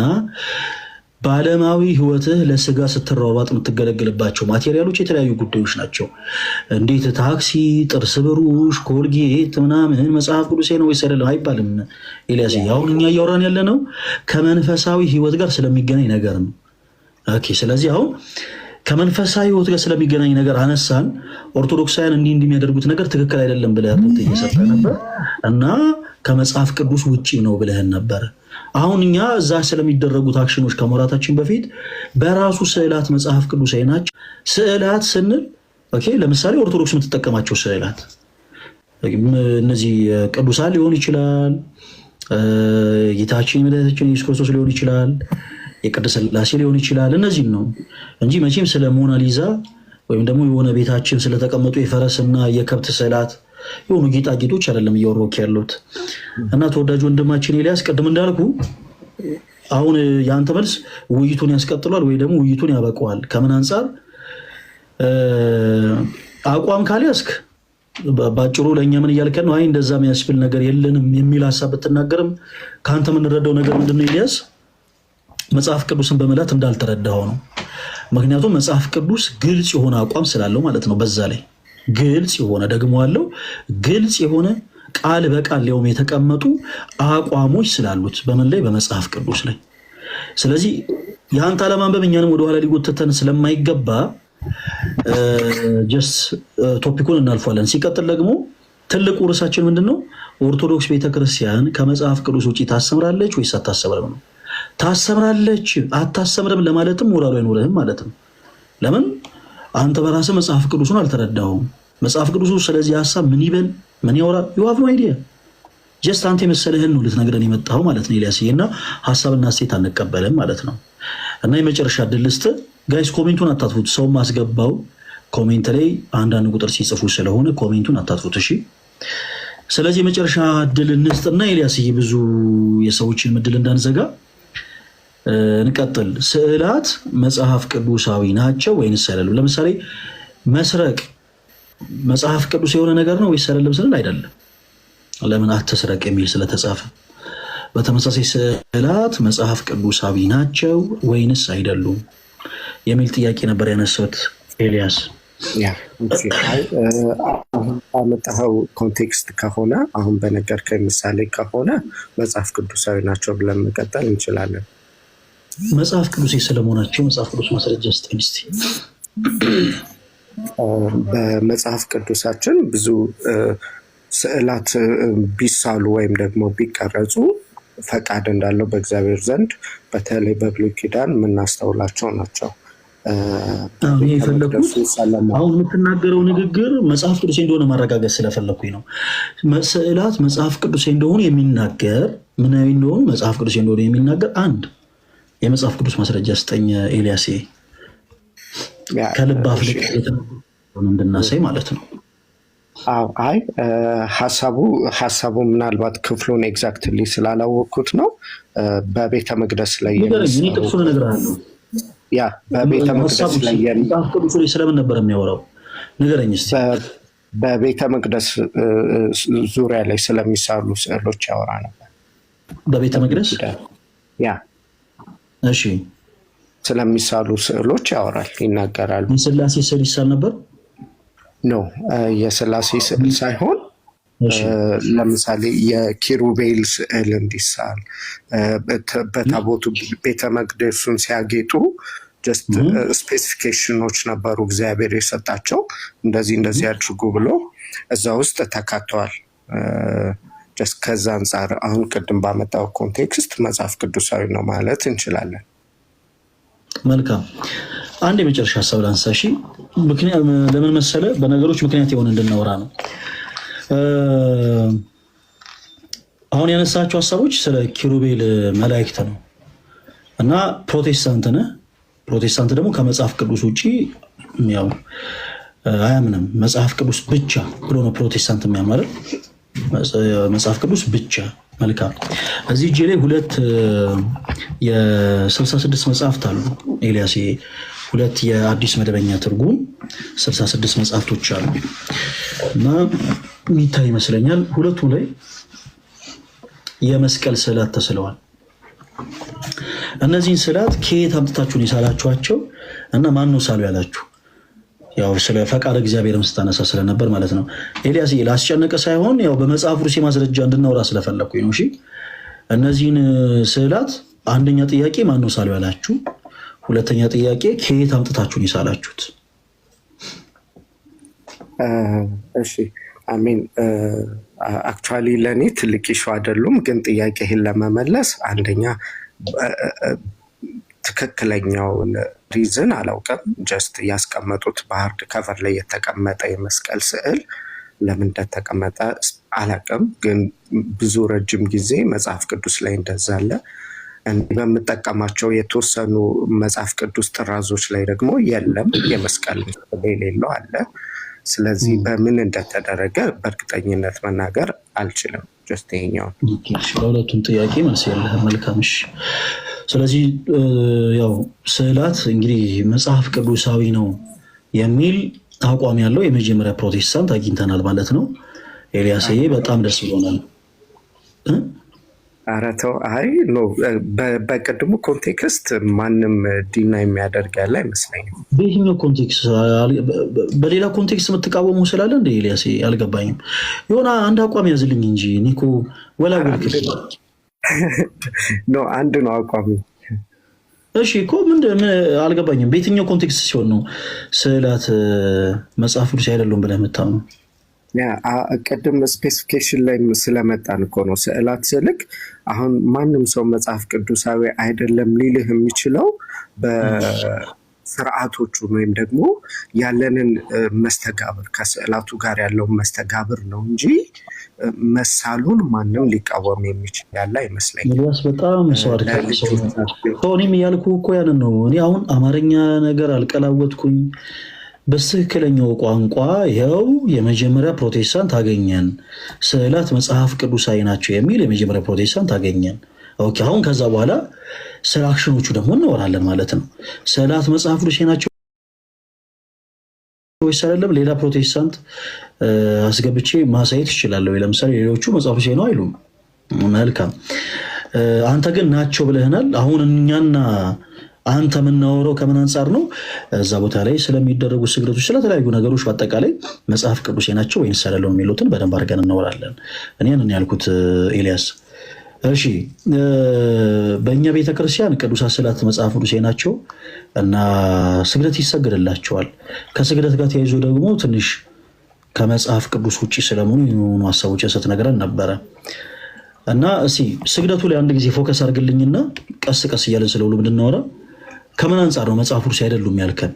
በዓለማዊ ህይወትህ ለስጋ ስትሯሯጥ የምትገለገልባቸው ማቴሪያሎች የተለያዩ ጉዳዮች ናቸው። እንዴት ታክሲ፣ ጥርስ ብሩሽ፣ ኮልጌት ምናምን መጽሐፍ ቅዱሴ ነው ወይስ አይደለም አይባልም ኤልያስ። አሁን እኛ እያወራን ያለ ነው ከመንፈሳዊ ህይወት ጋር ስለሚገናኝ ነገር ነው። ኦኬ ስለዚህ አሁን ከመንፈሳዊ ህይወት ጋር ስለሚገናኝ ነገር አነሳን። ኦርቶዶክሳውያን እንዲህ የሚያደርጉት ነገር ትክክል አይደለም ብለህ እየሰጠ ነበር እና ከመጽሐፍ ቅዱስ ውጪ ነው ብለህን ነበር። አሁን እኛ እዛ ስለሚደረጉት አክሽኖች ከመራታችን በፊት በራሱ ስዕላት መጽሐፍ ቅዱሳዊ ናቸው። ስዕላት ስንል ኦኬ ለምሳሌ ኦርቶዶክስ የምትጠቀማቸው ስዕላት እነዚህ ቅዱሳን ሊሆን ይችላል፣ ጌታችን መድኃኒታችን ኢየሱስ ክርስቶስ ሊሆን ይችላል፣ የቅድስት ሥላሴ ሊሆን ይችላል። እነዚህም ነው እንጂ መቼም ስለ ሞናሊዛ ወይም ደግሞ የሆነ ቤታችን ስለተቀመጡ የፈረስና የከብት ስዕላት የሆኑ ጌጣጌጦች አይደለም እያወራሁ ያለሁት። እና ተወዳጅ ወንድማችን ኤልያስ ቅድም እንዳልኩ አሁን የአንተ መልስ ውይይቱን ያስቀጥሏል ወይ ደግሞ ውይይቱን ያበቀዋል። ከምን አንጻር አቋም ካልያዝክ ባጭሩ ለእኛ ምን እያልከን ነው? አይ እንደዛ የሚያስብል ነገር የለንም የሚል ሀሳብ ብትናገርም ከአንተ የምንረዳው ነገር ምንድነው ኤልያስ? መጽሐፍ ቅዱስን በመላት እንዳልተረዳኸው ነው። ምክንያቱም መጽሐፍ ቅዱስ ግልጽ የሆነ አቋም ስላለው ማለት ነው። በዛ ላይ ግልጽ የሆነ ደግሞ አለው ግልጽ የሆነ ቃል በቃል ሊያውም የተቀመጡ አቋሞች ስላሉት በምን ላይ? በመጽሐፍ ቅዱስ ላይ። ስለዚህ የአንተ አለማንበብ እኛንም ወደኋላ ሊጎተተን ስለማይገባ ጀስት ቶፒኩን እናልፏለን። ሲቀጥል ደግሞ ትልቁ ርዕሳችን ምንድነው? ኦርቶዶክስ ቤተክርስቲያን ከመጽሐፍ ቅዱስ ውጭ ታስተምራለች ወይስ አታስተምርም ነው። ታስተምራለች አታስተምርም ለማለትም ሞራሉ አይኖርህም ማለት ነው። ለምን? አንተ በራስህ መጽሐፍ ቅዱስን አልተረዳኸውም። መጽሐፍ ቅዱሱ ስለዚህ ሀሳብ ምን ይበል ምን ያወራ you have no idea። ጀስት አንተ የመሰለህን ነው ልትነግረን የመጣኸው ማለት ነው ኤልያስ። እና ሀሳብና ሴት አንቀበልም ማለት ነው። እና የመጨረሻ ዕድል ልስጥህ ጋይስ፣ ኮሜንቱን አታጥፉት። ሰው ማስገባው ኮሜንት ላይ አንዳንድ ቁጥር ሲጽፉ ስለሆነ ኮሜንቱን አታጥፉት እሺ። ስለዚህ የመጨረሻ ዕድል እንስጥና ኤልያስ ብዙ የሰዎችን ዕድል እንዳንዘጋ እንቀጥል። ስዕላት መጽሐፍ ቅዱሳዊ ናቸው ወይንስ አይደሉም? ለምሳሌ መስረቅ መጽሐፍ ቅዱስ የሆነ ነገር ነው ወይስ አይደለም ስንል አይደለም። ለምን? አትስረቅ የሚል ስለተጻፈ። በተመሳሳይ ስዕላት መጽሐፍ ቅዱሳዊ ናቸው ወይንስ አይደሉም የሚል ጥያቄ ነበር ያነሳሁት ኤልያስ። አመጣኸው ኮንቴክስት ከሆነ አሁን በነገርከኝ ምሳሌ ከሆነ መጽሐፍ ቅዱሳዊ ናቸው ብለን መቀጠል እንችላለን። መጽሐፍ ቅዱስ ስለመሆናቸው መጽሐፍ ቅዱስ ማስረጃ ስጠኝ እስቲ። በመጽሐፍ ቅዱሳችን ብዙ ስዕላት ቢሳሉ ወይም ደግሞ ቢቀረጹ ፈቃድ እንዳለው በእግዚአብሔር ዘንድ በተለይ በብሉይ ኪዳን የምናስተውላቸው ናቸው። አሁን የምትናገረው ንግግር መጽሐፍ ቅዱስ እንደሆነ ማረጋገጥ ስለፈለኩኝ ነው። ስዕላት መጽሐፍ ቅዱስ እንደሆኑ የሚናገር ምናዊ እንደሆኑ መጽሐፍ ቅዱስ እንደሆኑ የሚናገር አንድ የመጽሐፍ ቅዱስ ማስረጃ ስጠኝ ኤልያስ። ከልብ አፍልቅ እንድናሳይ ማለት ነው። አይ ሀሳቡ ምናልባት ክፍሉን ኤግዛክትሊ ስላላወቅኩት ነው። በቤተ መቅደስ ላይ ጥቅሱ ነገር አለው። ያ በቤተ መቅደስ ላይ መጽሐፍ ቅዱስ ስለምን ነበር የሚያወራው? ንገረኝ እስቲ። በቤተ መቅደስ ዙሪያ ላይ ስለሚሳሉ ስዕሎች ያወራ ነበር። በቤተ መቅደስ ያ እሺ፣ ስለሚሳሉ ስዕሎች ያወራል፣ ይናገራል። የሥላሴ ስዕል ይሳል ነበር? ኖ የሥላሴ ስዕል ሳይሆን ለምሳሌ የኪሩቤል ስዕል እንዲሳል በታቦቱ ቤተ መቅደሱን ሲያጌጡ ጀስት ስፔሲፊኬሽኖች ነበሩ እግዚአብሔር የሰጣቸው፣ እንደዚህ እንደዚህ አድርጉ ብሎ እዛ ውስጥ ተካተዋል። ጀስት ከዛ አንጻር አሁን ቅድም ባመጣው ኮንቴክስት መጽሐፍ ቅዱሳዊ ነው ማለት እንችላለን። መልካም። አንድ የመጨረሻ ሀሳብ ላንሳ። እሺ፣ ለምን መሰለ በነገሮች ምክንያት የሆነ እንድናወራ ነው። አሁን ያነሳቸው ሀሳቦች ስለ ኪሩቤል መላእክት ነው እና ፕሮቴስታንት ነህ። ፕሮቴስታንት ደግሞ ከመጽሐፍ ቅዱስ ውጭ ያው አያምንም። መጽሐፍ ቅዱስ ብቻ ብሎ ነው ፕሮቴስታንት የሚያምነው፣ መጽሐፍ ቅዱስ ብቻ። መልካም። እዚህ እጄ ላይ ሁለት የ66 መጽሐፍት አሉ ኤልያስ፣ ሁለት የአዲስ መደበኛ ትርጉም 66 መጽሐፍቶች አሉ እና የሚታይ ይመስለኛል ሁለቱም ላይ የመስቀል ስዕላት ተስለዋል። እነዚህን ስዕላት ከየት አምጥታችሁን የሳላችኋቸው እና ማን ነው ሳሉ ያላችሁ? ያው ስለ ፈቃድ እግዚአብሔርም ስታነሳ ስለነበር ማለት ነው። ኤልያስ ላስጨነቀ ሳይሆን ያው በመጽሐፍ ሩሲ ማስረጃ እንድናወራ ስለፈለኩኝ ነው። እሺ፣ እነዚህን ስዕላት አንደኛ ጥያቄ ማን ነው ሳሉ ያላችሁ? ሁለተኛ ጥያቄ ከየት አምጥታችሁን የሳላችሁት? እሺ አሜን። አክቹዋሊ ለእኔ ትልቅ ኢሹ አይደሉም፣ ግን ጥያቄህን ለመመለስ አንደኛ ትክክለኛውን ሪዝን አላውቅም። ጀስት ያስቀመጡት በሀርድ ከቨር ላይ የተቀመጠ የመስቀል ስዕል ለምን እንደተቀመጠ አላውቅም፣ ግን ብዙ ረጅም ጊዜ መጽሐፍ ቅዱስ ላይ እንደዛለ በምጠቀማቸው የተወሰኑ መጽሐፍ ቅዱስ ጥራዞች ላይ ደግሞ የለም፣ የመስቀል ምስል የሌለው አለ። ስለዚህ በምን እንደተደረገ በእርግጠኝነት መናገር አልችልም። ጀስት ይሄኛውን ለሁለቱም ጥያቄ መልስ የለህም። መልካም። ስለዚህ ያው ስዕላት እንግዲህ መጽሐፍ ቅዱሳዊ ነው የሚል አቋም ያለው የመጀመሪያ ፕሮቴስታንት አግኝተናል ማለት ነው። ኤልያስዬ በጣም ደስ ብሎናል። ኧረ ተው፣ አይ ኖ በቅድሙ ኮንቴክስት ማንም ዲና የሚያደርግ ያለ አይመስለኝም። በየትኛው ኮንቴክስት? በሌላ ኮንቴክስት የምትቃወሙ ስላለ እንደ ኤልያስ አልገባኝም። የሆነ አንድ አቋም ያዝልኝ እንጂ እኔ እኮ ወላወልክ ኖ አንድ ነው አቋሚ። እሺ እኮ ምን አልገባኝም። በየትኛው ኮንቴክስት ሲሆን ነው ስዕላት መጽሐፍ ቅዱስ አይደሉም ብለህ የምታምነው? ቅድም ስፔሲፊኬሽን ላይ ስለመጣን እኮ ነው። ስዕላት ስልክ አሁን ማንም ሰው መጽሐፍ ቅዱሳዊ አይደለም ሊልህ የሚችለው በስርዓቶቹን ወይም ደግሞ ያለንን መስተጋብር ከስዕላቱ ጋር ያለውን መስተጋብር ነው እንጂ መሳሉን ማንም ሊቃወም የሚችል ያለ አይመስለኝም። በጣም እኔም እያልኩ እኮ ያንን ነው። እኔ አሁን አማርኛ ነገር አልቀላወጥኩኝ። በትክክለኛው ቋንቋ ይኸው የመጀመሪያ ፕሮቴስታንት አገኘን፣ ስዕላት መጽሐፍ ቅዱሳዊ ናቸው የሚል የመጀመሪያ ፕሮቴስታንት አገኘን። ኦኬ፣ አሁን ከዛ በኋላ ስለ አክሽኖቹ ደግሞ እናወራለን ማለት ነው። ስዕላት መጽሐፍ ቅዱሳዊ ናቸው ወይስ አይደለም? ሌላ ፕሮቴስታንት አስገብቼ ማሳየት ይችላለሁ። ለምሳሌ ሌሎቹ መጽሐፍ ቅዱሳዊ ነው አይሉም። መልካም፣ አንተ ግን ናቸው ብለህናል። አሁን እኛና አንተ የምናወራው ከምን አንጻር ነው? እዛ ቦታ ላይ ስለሚደረጉ ስግደቶች፣ ስለተለያዩ ነገሮች በአጠቃላይ መጽሐፍ ቅዱስ ናቸው ወይስ አይደለም የሚሉትን በደንብ አድርገን እናወራለን። እኔን ያልኩት ኤልያስ። እሺ፣ በእኛ ቤተክርስቲያን ቅዱሳት ስዕላት መጽሐፍ ቅዱስ ናቸው እና ስግደት ይሰግድላቸዋል። ከስግደት ጋር ተያይዞ ደግሞ ትንሽ ከመጽሐፍ ቅዱስ ውጭ ስለመሆኑ የሆኑ ሀሳቦች ስትነግረን ነበረ እና እስኪ ስግደቱ ላይ አንድ ጊዜ ፎከስ አድርግልኝና ቀስ ቀስ እያለን ስለሁሉ ብንናወራ ከምን አንጻር ነው መጽሐፍ ቅዱስ አይደሉም ያልከን?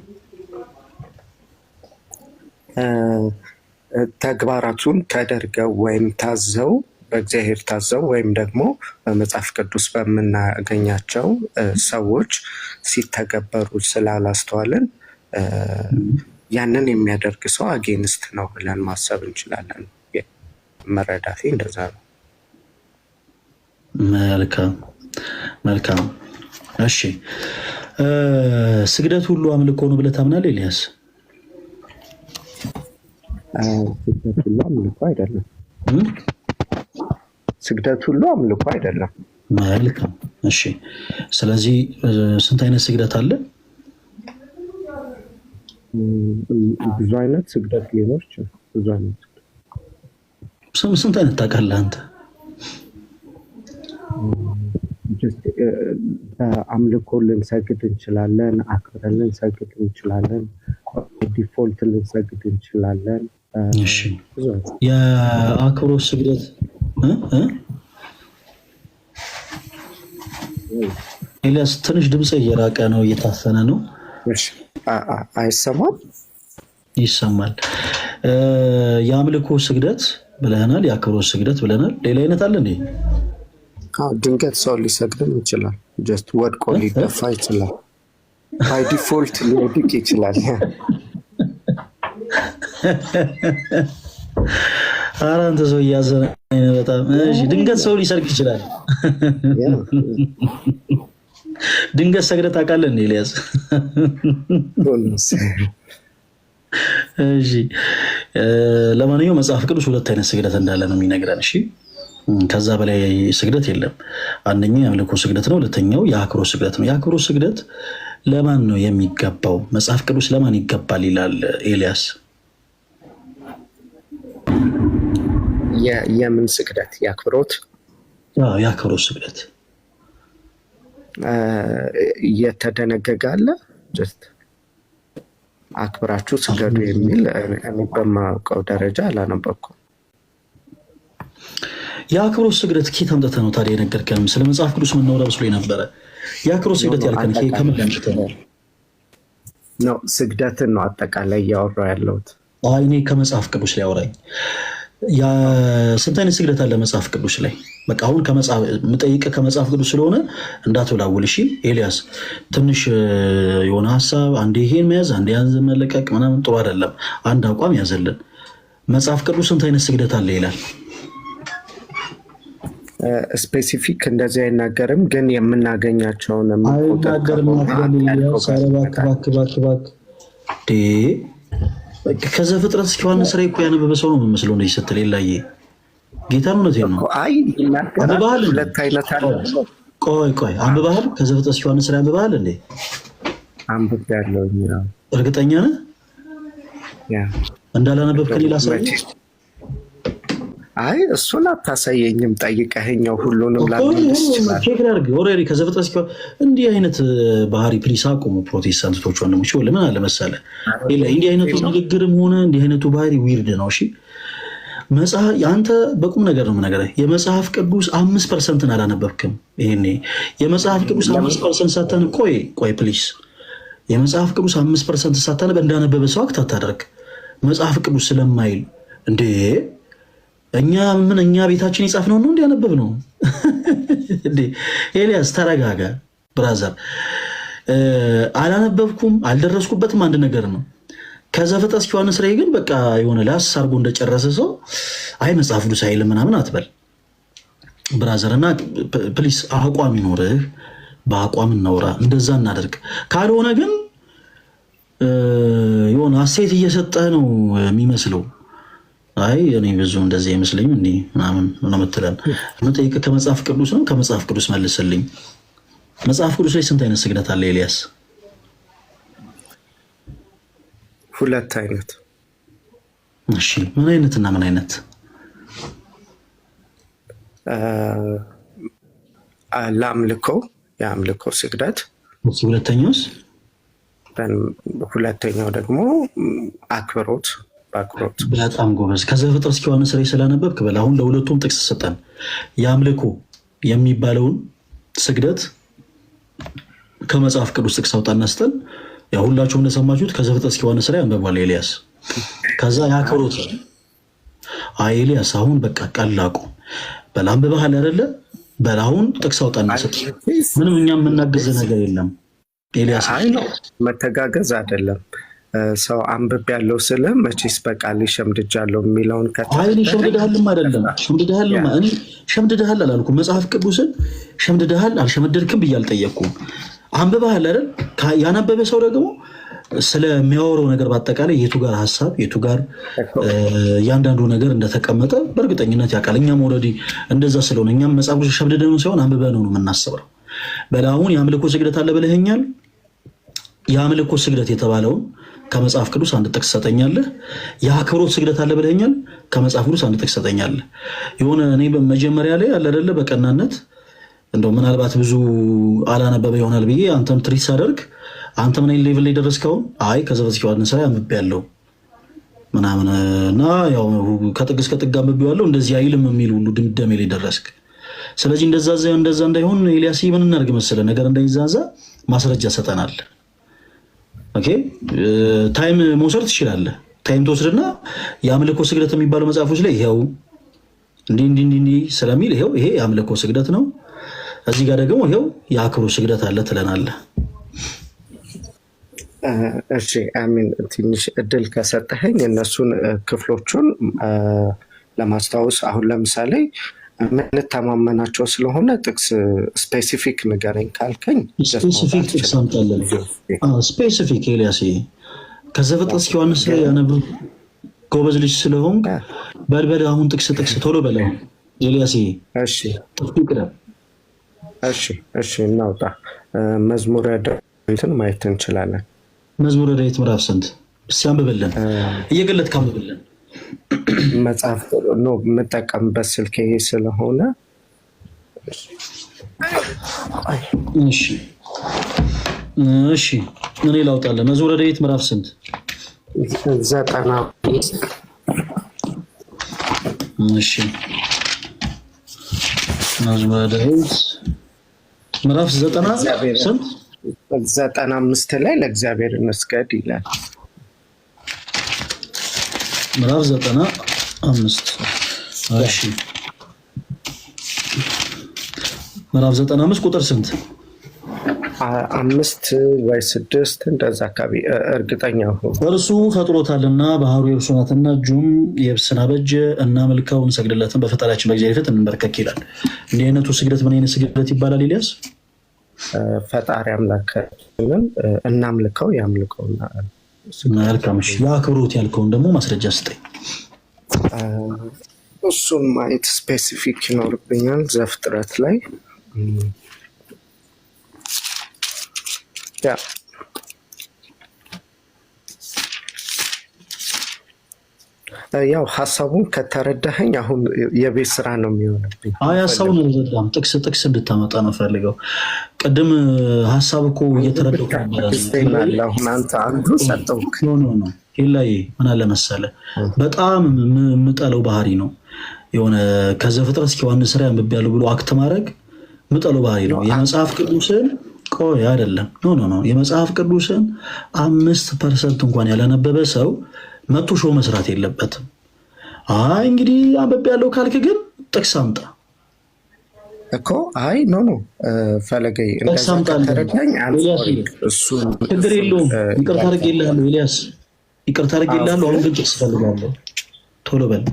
ተግባራቱን ተደርገው ወይም ታዘው በእግዚአብሔር ታዘው ወይም ደግሞ በመጽሐፍ ቅዱስ በምናገኛቸው ሰዎች ሲተገበሩ ስላላስተዋልን ያንን የሚያደርግ ሰው አጌንስት ነው ብለን ማሰብ እንችላለን። መረዳቴ እንደዛ ነው። መልካም መልካም። እሺ፣ ስግደት ሁሉ አምልኮ ነው ብለህ ታምናለህ ኤልያስ? ስግደት ሁሉ አምልኮ አይደለም። ስግደት ሁሉ አምልኮ አይደለም። መልካም እሺ። ስለዚህ ስንት አይነት ስግደት አለ? ብዙ አይነት ስግደት ሊኖር ይችላል። ብዙ አይነት ስንት አይነት ታውቃለህ አንተ? በአምልኮ ልንሰግድ እንችላለን፣ አክብረን ልንሰግድ እንችላለን፣ ዲፎልት ልንሰግድ እንችላለን። እሺ የአክብሮት ስግደት ኤልያስ ትንሽ ድምጽ እየራቀ ነው፣ እየታፈነ ነው። አይሰማም? ይሰማል። የአምልኮ ስግደት ብለናል፣ የአክብሮት ስግደት ብለናል። ሌላ አይነት አለ እንዴ? ድንገት ሰው ሊሰግድም ይችላል። ጀስት ወድቆ ሊደፋ ይችላል። ባይ ዲፎልት ሊወድቅ ይችላል። ኧረ አንተ ሰው እያዘነኝ በጣም። እሺ ድንገት ሰው ሊሰርቅ ይችላል። ድንገት ሰግደህ ታውቃለህ እንዴ ኤልያስ? እሺ ለማንኛውም መጽሐፍ ቅዱስ ሁለት አይነት ስግደት እንዳለ ነው የሚነግረን። እሺ ከዛ በላይ ስግደት የለም። አንደኛው የአምልኮ ስግደት ነው፣ ሁለተኛው የአክብሮት ስግደት ነው። የአክብሮት ስግደት ለማን ነው የሚገባው? መጽሐፍ ቅዱስ ለማን ይገባል ይላል ኤልያስ? የምን ስግደት? የአክብሮት ስግደት እየተደነገገ አለ። ጀስት አክብራችሁ ስገዱ የሚል እኔ በማውቀው ደረጃ አላነበብኩም። የአክብሮት ስግደት ኬት አምጥተህ ነው ታዲያ የነገርከንም? ስለ መጽሐፍ ቅዱስ ምናወራ መስሎኝ ነበረ። የአክብሮት ስግደት ያልከን ከምን አምጥተህ ነው? ስግደትን ነው አጠቃላይ እያወራሁ ያለሁት። እኔ ከመጽሐፍ ቅዱስ ላይ አውራኝ። ስንት አይነት ስግደት አለ መጽሐፍ ቅዱስ ላይ? በቃ አሁን የምጠይቅህ ከመጽሐፍ ቅዱስ ስለሆነ እንዳትወላውል። እሺ ኤልያስ ትንሽ የሆነ ሀሳብ አንዴ ይሄን መያዝ አንዴ ያን መለቀቅ ምናምን ጥሩ አይደለም። አንድ አቋም ያዘልን። መጽሐፍ ቅዱስ ስንት አይነት ስግደት አለ ይላል? ስፔሲፊክ እንደዚህ አይናገርም፣ ግን የምናገኛቸውን አይናገርም። ከዘፍጥረት እስከ ዮሐንስ ራዕይ እኮ ያነበበ ሰው ነው የምመስለው እንደዚህ ስትል የላየ ጌታን እውነቴን ነው። አንብበሃል? ሁለት አይነት አለ። ቆይ አንብበሃል? ከዘፍጥረት እስከ ዮሐንስ ራዕይ አንብበሃል እንዴ? አንብቤያለሁ። እርግጠኛ ነህ? እንዳላነበብክ ሌላ ሰው እሱን አታሳየኝም። ጠይቀኸኛው ሁሉንም ላመልስ ይችላል። ቼክ ላድርግ። ኦልሬዲ ከዘፍጥረት እስከ እንዲህ አይነት ባህሪ ፕሊስ አቁሙ ፕሮቴስታንቶች ወንድሞች። ለምን አለ መሰለህ እንዲህ አይነቱ ንግግርም ሆነ እንዲህ አይነቱ ባህሪ ዊርድ ነው። እሺ አንተ በቁም ነገር ነው የምነግርህ። የመጽሐፍ ቅዱስ 5% አላነበብክም። ይሄኔ የመጽሐፍ ቅዱስ 5% ሳታነብ ቆይ ፕሊስ፣ የመጽሐፍ ቅዱስ 5% ሳታነብ እንዳነበበ ሰው አክት አታደርግ። መጽሐፍ ቅዱስ ስለማይል እንዴ እኛ ቤታችን የጻፍነው ነው እንዲያነበብ ነው እንዴ? ኤልያስ ተረጋጋ ብራዘር። አላነበብኩም አልደረስኩበትም አንድ ነገር ነው። ከዘፍጥረት እስከ ዮሐንስ ራዕይ ግን በቃ የሆነ ላስ አድርጎ እንደጨረሰ ሰው መጽሐፍ ቅዱስ አይልም ምናምን አትበል ብራዘር። እና ፕሊስ አቋም ይኖርህ፣ በአቋም እናውራ፣ እንደዛ እናደርግ። ካልሆነ ግን የሆነ አስተያየት እየሰጠህ ነው የሚመስለው። እኔ ብዙ እንደዚህ አይመስለኝም እንዲ ምናምን ነው የምትለን። የምጠይቅህ ከመጽሐፍ ቅዱስ ነው። ከመጽሐፍ ቅዱስ መልስልኝ። መጽሐፍ ቅዱስ ላይ ስንት አይነት ስግደት አለ ኤልያስ? ሁለት አይነት። እሺ ምን አይነት እና ምን አይነት? የአምልኮ ስግደት። ሁለተኛውስ? ሁለተኛው ደግሞ አክብሮት። በጣም ጎበዝ። ከዘፍጥረት እስከ ዮሐንስ ራዕይ ስላነበብክ በል አሁን ለሁለቱም ጥቅስ ሰጠን። የአምልኮ የሚባለውን ስግደት ከመጽሐፍ ቅዱስ ጥቅስ አውጣና ስጠን። ሁላችሁም እንደሰማችሁት ከዘፍጥረት እስከ ዮሐንስ ራዕይ አንብቧል ኤልያስ። ከዛ የአክብሮት ኤልያስ አሁን በቃ ቀላቁ በል አንብበሃል አይደለ? በል አሁን ጥቅስ አውጣና ስጠን። ምንም እኛ የምናግዝ ነገር የለም ኤልያስ። መተጋገዝ አይደለም። ሰው አንብብ ያለው ስለ መቼስ በቃል ሸምድጃለሁ የሚለውን ሸምድድሃልም አይደለም ሸምድድሃል አላልኩም። መጽሐፍ ቅዱስን ሸምድድሃል አልሸመደድክም ብዬ አልጠየቅኩም። አንብበሃል አይደል? ያነበበ ሰው ደግሞ ስለሚያወራው ነገር በአጠቃላይ የቱ ጋር ሀሳብ የቱ ጋር እያንዳንዱ ነገር እንደተቀመጠ በእርግጠኝነት ያውቃል። እኛም ኦልሬዲ እንደዛ ስለሆነ እኛም መጽሐፍ ቅዱስ ሸብድደን ሳይሆን አንብበነው ነው የምናስበው። በላሁን የአምልኮ ስግደት አለ ብለኸኛል። የአምልኮ ስግደት የተባለውን ከመጽሐፍ ቅዱስ አንድ ጥቅስ ሰጠኛለህ። የአክብሮት ስግደት አለ ብለኸኛል። ከመጽሐፍ ቅዱስ አንድ ጥቅስ ሰጠኛለህ። የሆነ እኔ መጀመሪያ ላይ አለ አይደለ በቀናነት እንደው ምናልባት ብዙ አላነበበ ይሆናል ብዬ አንተም ትሪት ሳደርግ አንተ ምን አይነት ሌቭል ላይ ደረስከው? አይ ከዛ በዚህ ዮሐንስ ላይ አንብቤያለሁ ምናምን እና ያው ከጥግ እስከ ጥግ አንብቤዋለሁ እንደዚህ አይልም የሚል ሁሉ ድምዳሜ ላይ ደረስክ። ስለዚህ እንደዛ እንዳይሆን ኤልያስ ምን እናድርግ መሰለ ነገር እንዳይዛዛ ማስረጃ ሰጠናል። ኦኬ ታይም መውሰድ ትችላለህ። ታይም ተወስድና የአምልኮ ስግደት የሚባለው መጽሐፎች ላይ ይሄው እንዲህ ስለሚል ይሄው ይሄ የአምልኮ ስግደት ነው፣ እዚህ ጋር ደግሞ ይሄው የአክብሮት ስግደት አለ ትለናለህ። እሺ አሚን። ትንሽ እድል ከሰጠኸኝ እነሱን ክፍሎቹን ለማስታወስ አሁን ለምሳሌ የምንተማመናቸው ስለሆነ ጥቅስ ስፔሲፊክ ንገረኝ ካልከኝ ስፔሲፊክ ጥቅስ አምጣለን። ስፔሲፊክ ኤልያስ ከዘፍጥረት እስከ ዮሐንስ ላይ ያነብ ጎበዝ ልጅ ስለሆንክ በልበል። አሁን ጥቅስ ቶሎ በለው ኤልያስ። እሺ እሺ እናውጣ። መዝሙረ ዳዊትን ማየት እንችላለን። መዝሙረ ዳዊት ምዕራፍ ስንት? እስኪ አንብብልን፣ እየገለጥክ አንብብልን። መጽሐፍ ነው የምጠቀምበት ስልክ ይሄ ስለሆነ እሺ እኔ ላውጣለህ። መዝሙረ ዳዊት ምዕራፍ ስንት? 90። እሺ መዝሙረ ዳዊት ምዕራፍ 90 ስንት? 95 ላይ ለእግዚአብሔር እንስገድ ይላል። ምዕራፍ 95 እሺ ምዕራፍ 95 ቁጥር ስንት? 5 ወይ 6 እንደዛ አካባቢ እርግጠኛ ሆኖ እርሱ ፈጥሮታልና ባህሩ የእርሱ ናትና እጁም የብስን አበጀ። እናምልከው እንሰግድለትን በፈጣሪያችን በእግዚአብሔር ፊት እንበርከክ ይላል። እንዲህ አይነቱ ስግደት ምን አይነት ስግደት ይባላል ኤልያስ? ፈጣሪ አምላካችንን እናምልከው ያምልከውና መልካም። የአክብሮት ያልከውን ደግሞ ማስረጃ ስጠኝ። እሱን ማየት ስፔሲፊክ ይኖርብኛል። ዘፍጥረት ላይ ያው ሀሳቡን ከተረዳኸኝ አሁን የቤት ስራ ነው የሚሆንብኝ። ሀሳቡን አልረዳም። ጥቅስ እንድታመጣ ነው ፈልገው። ቅድም ሀሳብ እኮ እየተረዳሁ አሁን አንተ አንዱ ሰጠውክ ነው ላይ ምን አለ መሰለህ፣ በጣም የምጠለው ባህሪ ነው የሆነ ከዘፍጥረት እስከ ዮሐንስ ራዕይ አንብቤያለሁ ብሎ አክት ማድረግ የምጠለው ባህሪ ነው። የመጽሐፍ ቅዱስን ቆይ አይደለም ኖ የመጽሐፍ ቅዱስን 5% እንኳን ያላነበበ ሰው መቶ ሾው መስራት የለበትም። አይ እንግዲህ አንብቤያለሁ ካልክ ግን ጥቅስ አምጣ እኮ። አይ ኖ ፈለገኝ እንደዛ ከተረዳኝ እሱ ችግር የለውም። ይቅርታ አድርጌልሃለሁ ኤልያስ፣ ይቅርታ አድርጌልሃለሁ። አሁን ግን ጥቅስ እፈልጋለሁ። ቶሎ በል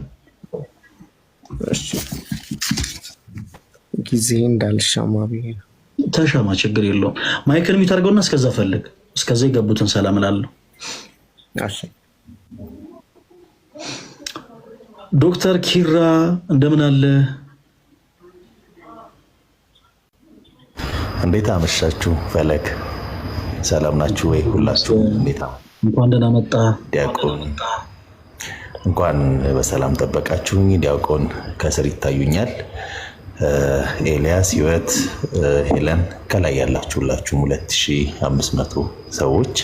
ጊዜ እንዳልሻማ ብዬ ነው። ተሻማ፣ ችግር የለውም። ማይክል ሚውት አድርገውና እስከዛ ፈልግ። እስከዛ የገቡትን ሰላም እላለሁ። ዶክተር ኪራ እንደምን አለ? እንዴት አመሻችሁ? ፈለግ ሰላም ናችሁ ወይ? ሁላችሁ እንኳን ደህና መጣ ዲያቆን። እንኳን በሰላም ጠበቃችሁኝ። ዲያቆን ከስር ይታዩኛል። ኤልያስ፣ ህይወት፣ ሄለን ከላይ ያላችሁ ሁላችሁም 2500 ሰዎች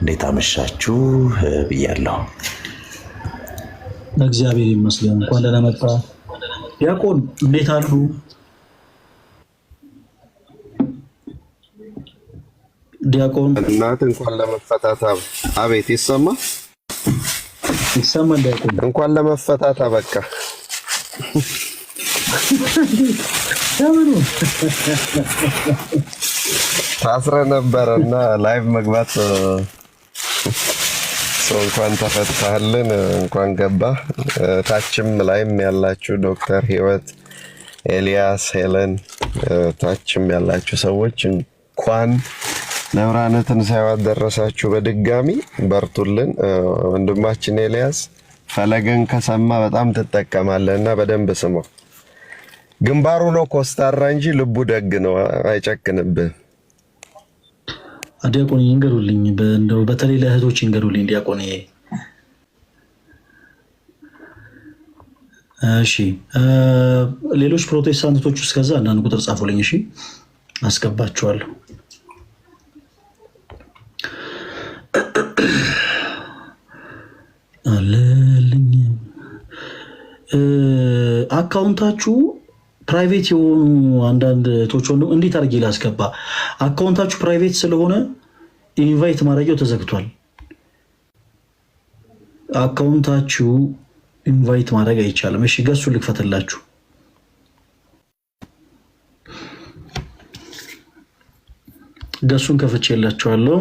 እንዴት አመሻችሁ ብያለሁ። እግዚአብሔር ይመስገን። እንኳን ደህና መጣ ዲያቆን። እንዴት አሉ? ዲያቆን እናት እንኳን ለመፈታት አቤት ይሰማል ዲያቆን እንኳን ለመፈታት በቃ ታስረ ነበረና ላይቭ መግባት እንኳን ተፈታህልን፣ እንኳን ገባ። ታችም ላይም ያላችሁ ዶክተር ህይወት፣ ኤልያስ፣ ሄለን ታችም ያላችሁ ሰዎች እንኳን ለብርሃነ ትንሣኤው አደረሳችሁ። በድጋሚ በርቱልን። ወንድማችን ኤልያስ ፈለገን ከሰማ በጣም ትጠቀማለህና በደንብ ስማው። ግንባሩ ነው ኮስታራ እንጂ ልቡ ደግ ነው፣ አይጨክንብህም። ዲያቆን ይንገሩልኝ፣ እንደው በተለይ ለእህቶች ይንገሩልኝ ዲያቆን። እሺ ሌሎች ፕሮቴስታንቶች ውስጥ ከዛ አንዳንድ ቁጥር ጻፉልኝ። እሺ አስገባችኋለሁ። አለልኝ አካውንታችሁ ፕራይቬት የሆኑ አንዳንድ እህቶች ወንድም እንዴት አድርጌ ላስገባ? አካውንታችሁ ፕራይቬት ስለሆነ ኢንቫይት ማድረጊያው ተዘግቷል። አካውንታችሁ ኢንቫይት ማድረግ አይቻልም። እሺ ገሱ ልክፈትላችሁ። ገሱን ከፍቼላችኋለሁ።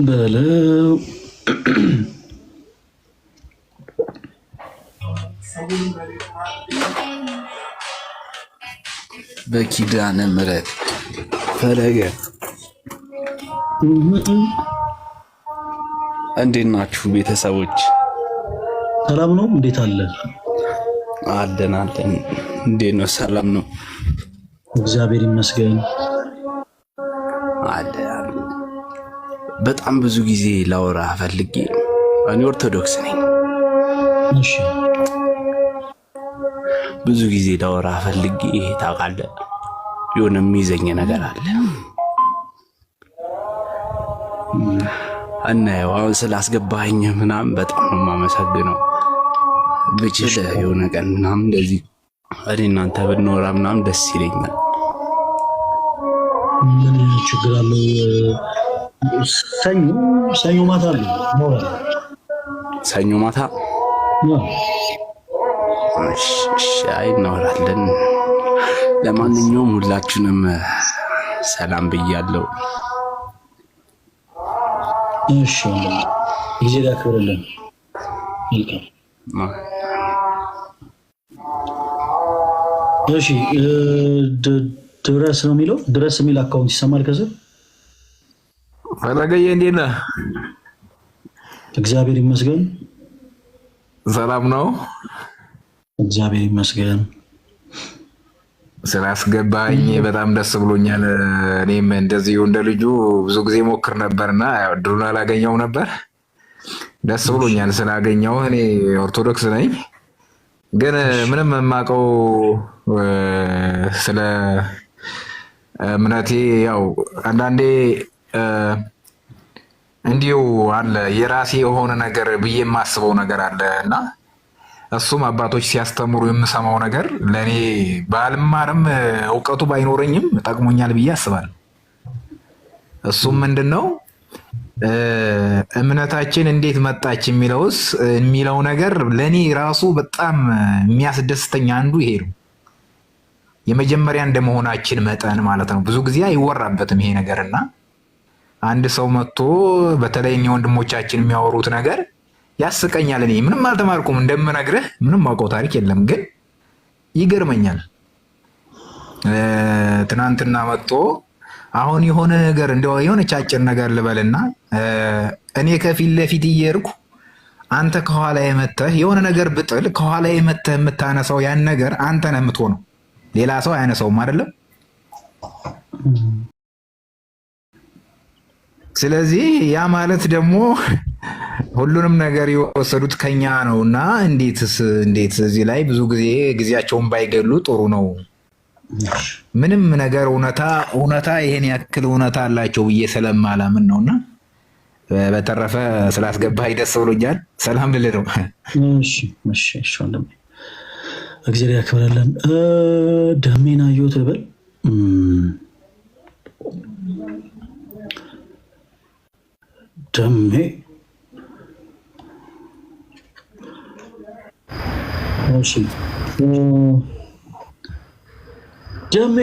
በለው በኪዳነ ምሕረት ፈለገ እንዴት ናችሁ ቤተሰቦች? ሰላም ነው? እንዴት አለ? አለን። እንዴት ነው? ሰላም ነው? እግዚአብሔር ይመስገን አለ። በጣም ብዙ ጊዜ ላወራ ፈልጌ፣ እኔ ኦርቶዶክስ ነኝ። እሺ ብዙ ጊዜ ላወራ ፈልጌ ታውቃለህ፣ የሆነ የሚይዘኝ ነገር አለ እና ያው አሁን ስላስገባኸኝ ምናምን በጣም ነው የማመሰግነው። ብችል የሆነ ቀን ምናምን እንደዚህ እኔ እናንተ ብንኖራ ምናምን ደስ ይለኛል። ምን ችግር አለው? ሰኞ ማታ አለ። ሰኞ ማታ አይ እናወራለን። ለማንኛውም ሁላችሁንም ሰላም ብያለሁ። እሺ ጊዜ ዳክብርልን። እሺ ድረስ ነው የሚለው፣ ድረስ የሚል አካውንት ይሰማል ከስር። ፈለገዬ እንዴት ነህ? እግዚአብሔር ይመስገን። ሰላም ነው? እግዚአብሔር ይመስገን። ስላስገባኝ በጣም ደስ ብሎኛል። እኔም እንደዚሁ እንደ ልጁ ብዙ ጊዜ ሞክር ነበርና ድሩን አላገኘው ነበር። ደስ ብሎኛል ስላገኘው። እኔ ኦርቶዶክስ ነኝ፣ ግን ምንም የማውቀው ስለ እምነቴ ያው አንዳንዴ እንዲሁ አለ የራሴ የሆነ ነገር ብዬ የማስበው ነገር አለ እና እሱም አባቶች ሲያስተምሩ የምሰማው ነገር ለእኔ ባልማርም እውቀቱ ባይኖረኝም ጠቅሞኛል ብዬ አስባለሁ። እሱም ምንድን ነው እምነታችን እንዴት መጣች የሚለው ነገር ለእኔ ራሱ በጣም የሚያስደስተኝ አንዱ ይሄ ነው። የመጀመሪያ እንደመሆናችን መጠን ማለት ነው። ብዙ ጊዜ አይወራበትም ይሄ ነገር እና አንድ ሰው መጥቶ በተለይ እኛ ወንድሞቻችን የሚያወሩት ነገር ያስቀኛል። እኔ ምንም አልተማርኩም እንደምነግርህ ምንም አውቀው ታሪክ የለም፣ ግን ይገርመኛል። ትናንትና መጥቶ አሁን የሆነ ነገር እንደው የሆነ ጫጭር ነገር ልበልና እኔ ከፊት ለፊት እየሄድኩ አንተ ከኋላ የመተህ የሆነ ነገር ብጥል ከኋላ የመተህ የምታነሳው ያን ነገር አንተ ነህ የምትሆነው፣ ሌላ ሰው አያነሳውም አይደለም። ስለዚህ ያ ማለት ደግሞ ሁሉንም ነገር የወሰዱት ከኛ ነውና እንዴት እዚህ ላይ ብዙ ጊዜያቸውን ባይገሉ ጥሩ ነው። ምንም ነገር እውነታ ይሄን ያክል እውነታ አላቸው ብዬ ስለማላምን ነውና በተረፈ ስላስገባህ ደስ ብሎኛል። ሰላም ልልህ ነው። እሺ ወንድሜ እግዚአብሔር ያክብረልን። ደሜና አየሁት ልበል። ደሜ እሺ ደሜ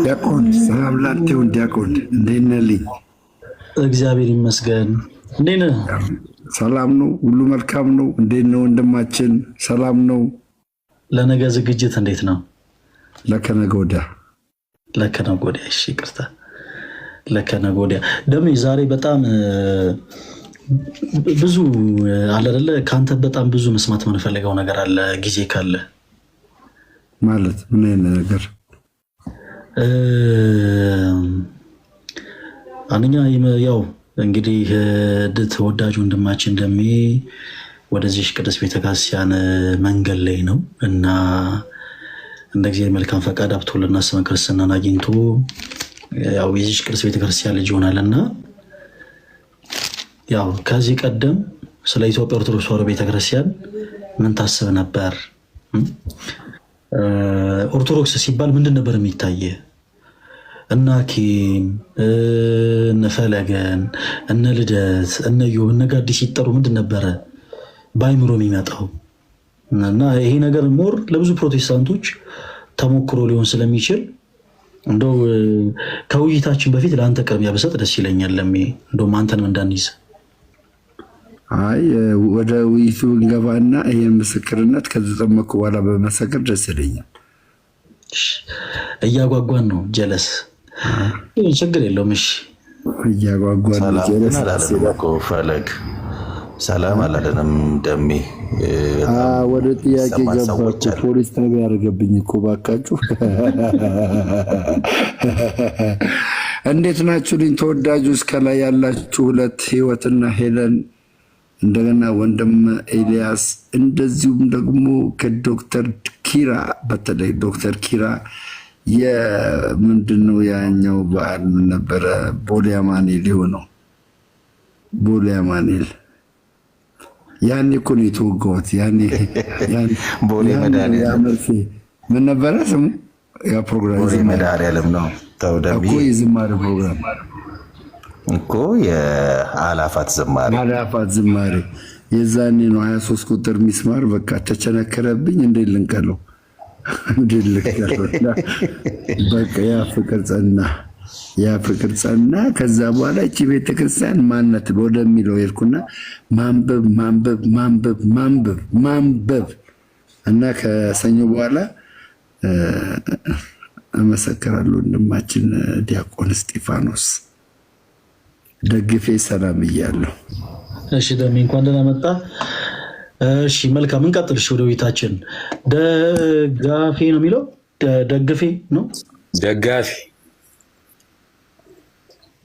ዲያቆን ሰላም ላንተ ይሁን። ዲያቆን እንዴት ነህ? እግዚአብሔር ይመስገን። እንዴት ነህ? ሰላም ነው፣ ሁሉ መልካም ነው። እንዴት ነው ወንድማችን? ሰላም ነው። ለነገ ዝግጅት እንዴት ነው? ለከነገ ወዲያ እሺ፣ ይቅርታ ለከነገ ወዲያ ደግሞ ዛሬ በጣም ብዙ አለ አይደለ? ካንተ በጣም ብዙ መስማት የምንፈልገው ነገር አለ። ጊዜ ካለ ማለት ምን አይነት ነገር? አንኛ ያው እንግዲህ ተወዳጅ ወንድማችን ደሜ ወደዚህ ቅዱስ ቤተክርስቲያን መንገድ ላይ ነው እና እንደ እግዚአብሔር መልካም ፈቃድ አብቶልና ስመ ክርስትናን አግኝቶ ያው የዚህ ቅዱስ ቤተክርስቲያን ልጅ ይሆናልና ያው ከዚህ ቀደም ስለ ኢትዮጵያ ኦርቶዶክስ ተዋሕዶ ቤተክርስቲያን ምን ታስብ ነበር? ኦርቶዶክስ ሲባል ምንድን ነበር የሚታየ? እና ኪም እነ ፈለገን እነ ልደት እነ ዮብ እነ ጋዲ ሲጠሩ ምንድን ነበረ ባይምሮ የሚመጣው? እና ይሄ ነገር ሞር ለብዙ ፕሮቴስታንቶች ተሞክሮ ሊሆን ስለሚችል እንደው ከውይይታችን በፊት ለአንተ ቅድሚያ ብሰጥ ደስ ይለኛል። እንደውም አንተንም እንዳንይዝ። አይ ወደ ውይይቱ እንገባና ይሄን ምስክርነት ከተጠመቁ በኋላ በመሰከር ደስ ይለኛል። እያጓጓን ነው። ጀለስ ችግር የለውም። እሺ እያጓጓን ነው። ጀለስ ፈለግ ሰላም አላለንም። ደሜ ወደ ጥያቄ ገባችሁ። ፖሊስ ጣቢያ ያደረገብኝ እኮ ባካችሁ። እንዴት ናችሁ ልኝ ተወዳጁ እስከ ላይ ያላችሁ ሁለት ህይወትና ሄለን እንደገና ወንድም ኤልያስ እንደዚሁም ደግሞ ከዶክተር ኪራ በተለይ ዶክተር ኪራ የምንድነው ያኛው በዓል ምን ነበረ? ቦሌ አማኑኤል ሊሆነው ቦሌ አማኑኤል ያኔ እኮ ነው የተወጋሁት። ያኔ ቦሌ መድኃኒዓለም ምን ነበረ ስሙ? ያ ፕሮግራም ቦሌ መድኃኒዓለም ነው እኮ የዝማሬ ፕሮግራም እኮ የአላፋት ዝማሬ የዛኔ ነው 23 ቁጥር ሚስማር በቃ ተቸነከረብኝ። እንዴት ልንቀለው በቃ ያ ፍቅር ጸና። ከዛ በኋላ እቺ ቤተክርስቲያን ማነት ወደሚለው ሄድኩና ማንበብ እና ከሰኞ በኋላ እመሰክራለሁ። ወንድማችን ዲያቆን እስጢፋኖስ ደግፌ ሰላም እያለሁ። እሺ ደሜ እንኳን ደህና መጣ። እሺ መልካም እንቀጥል። እሺ ወደ ቤታችን ደጋፊ ነው የሚለው ደግፌ ነው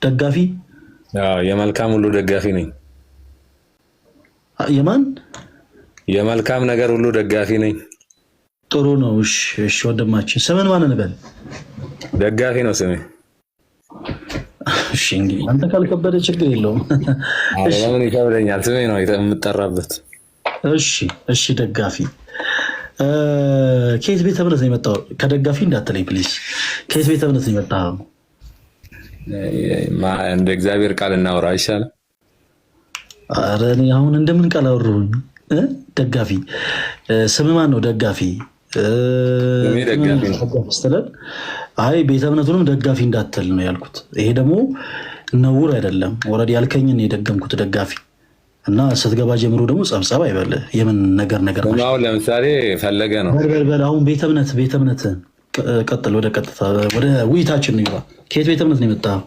ደጋፊ የመልካም ሁሉ ደጋፊ ነኝ። የማን የመልካም ነገር ሁሉ ደጋፊ ነኝ። ጥሩ ነው። እሺ ወንድማችን ስምን ማን እንበል? ደጋፊ ነው ስሜ። እሺ እንግዲህ አንተ ካልከበደ ችግር የለውም። ለምን ይከብደኛል? ስሜ ነው የምጠራበት። እሺ ደጋፊ ከየት ቤተ እምነት ነው የመጣው? ከደጋፊ እንዳትለኝ ፕሊዝ። ከየት ቤተ እምነት ነው የመጣው? እንደ እግዚአብሔር ቃል እናወራ አይሻልም? ኧረ እኔ አሁን እንደምን ቃል አወራሁኝ? ደጋፊ ስም ማን ነው? ደጋፊ ስትለን አይ ቤተ እምነቱንም ደጋፊ እንዳትል ነው ያልኩት። ይሄ ደግሞ ነውር አይደለም። ወረድ ያልከኝን የደገምኩት ደጋፊ እና ስትገባ ጀምሮ ደግሞ ጸብጸብ አይበል። የምን ነገር አሁን ለምሳሌ ፈለገ ነው በል አሁን ቤተ እምነት ቀጥል። ወደ ቀጥታ ወደ ውይይታችን ነው። ከየት ቤተ እምነት ነው የመጣው?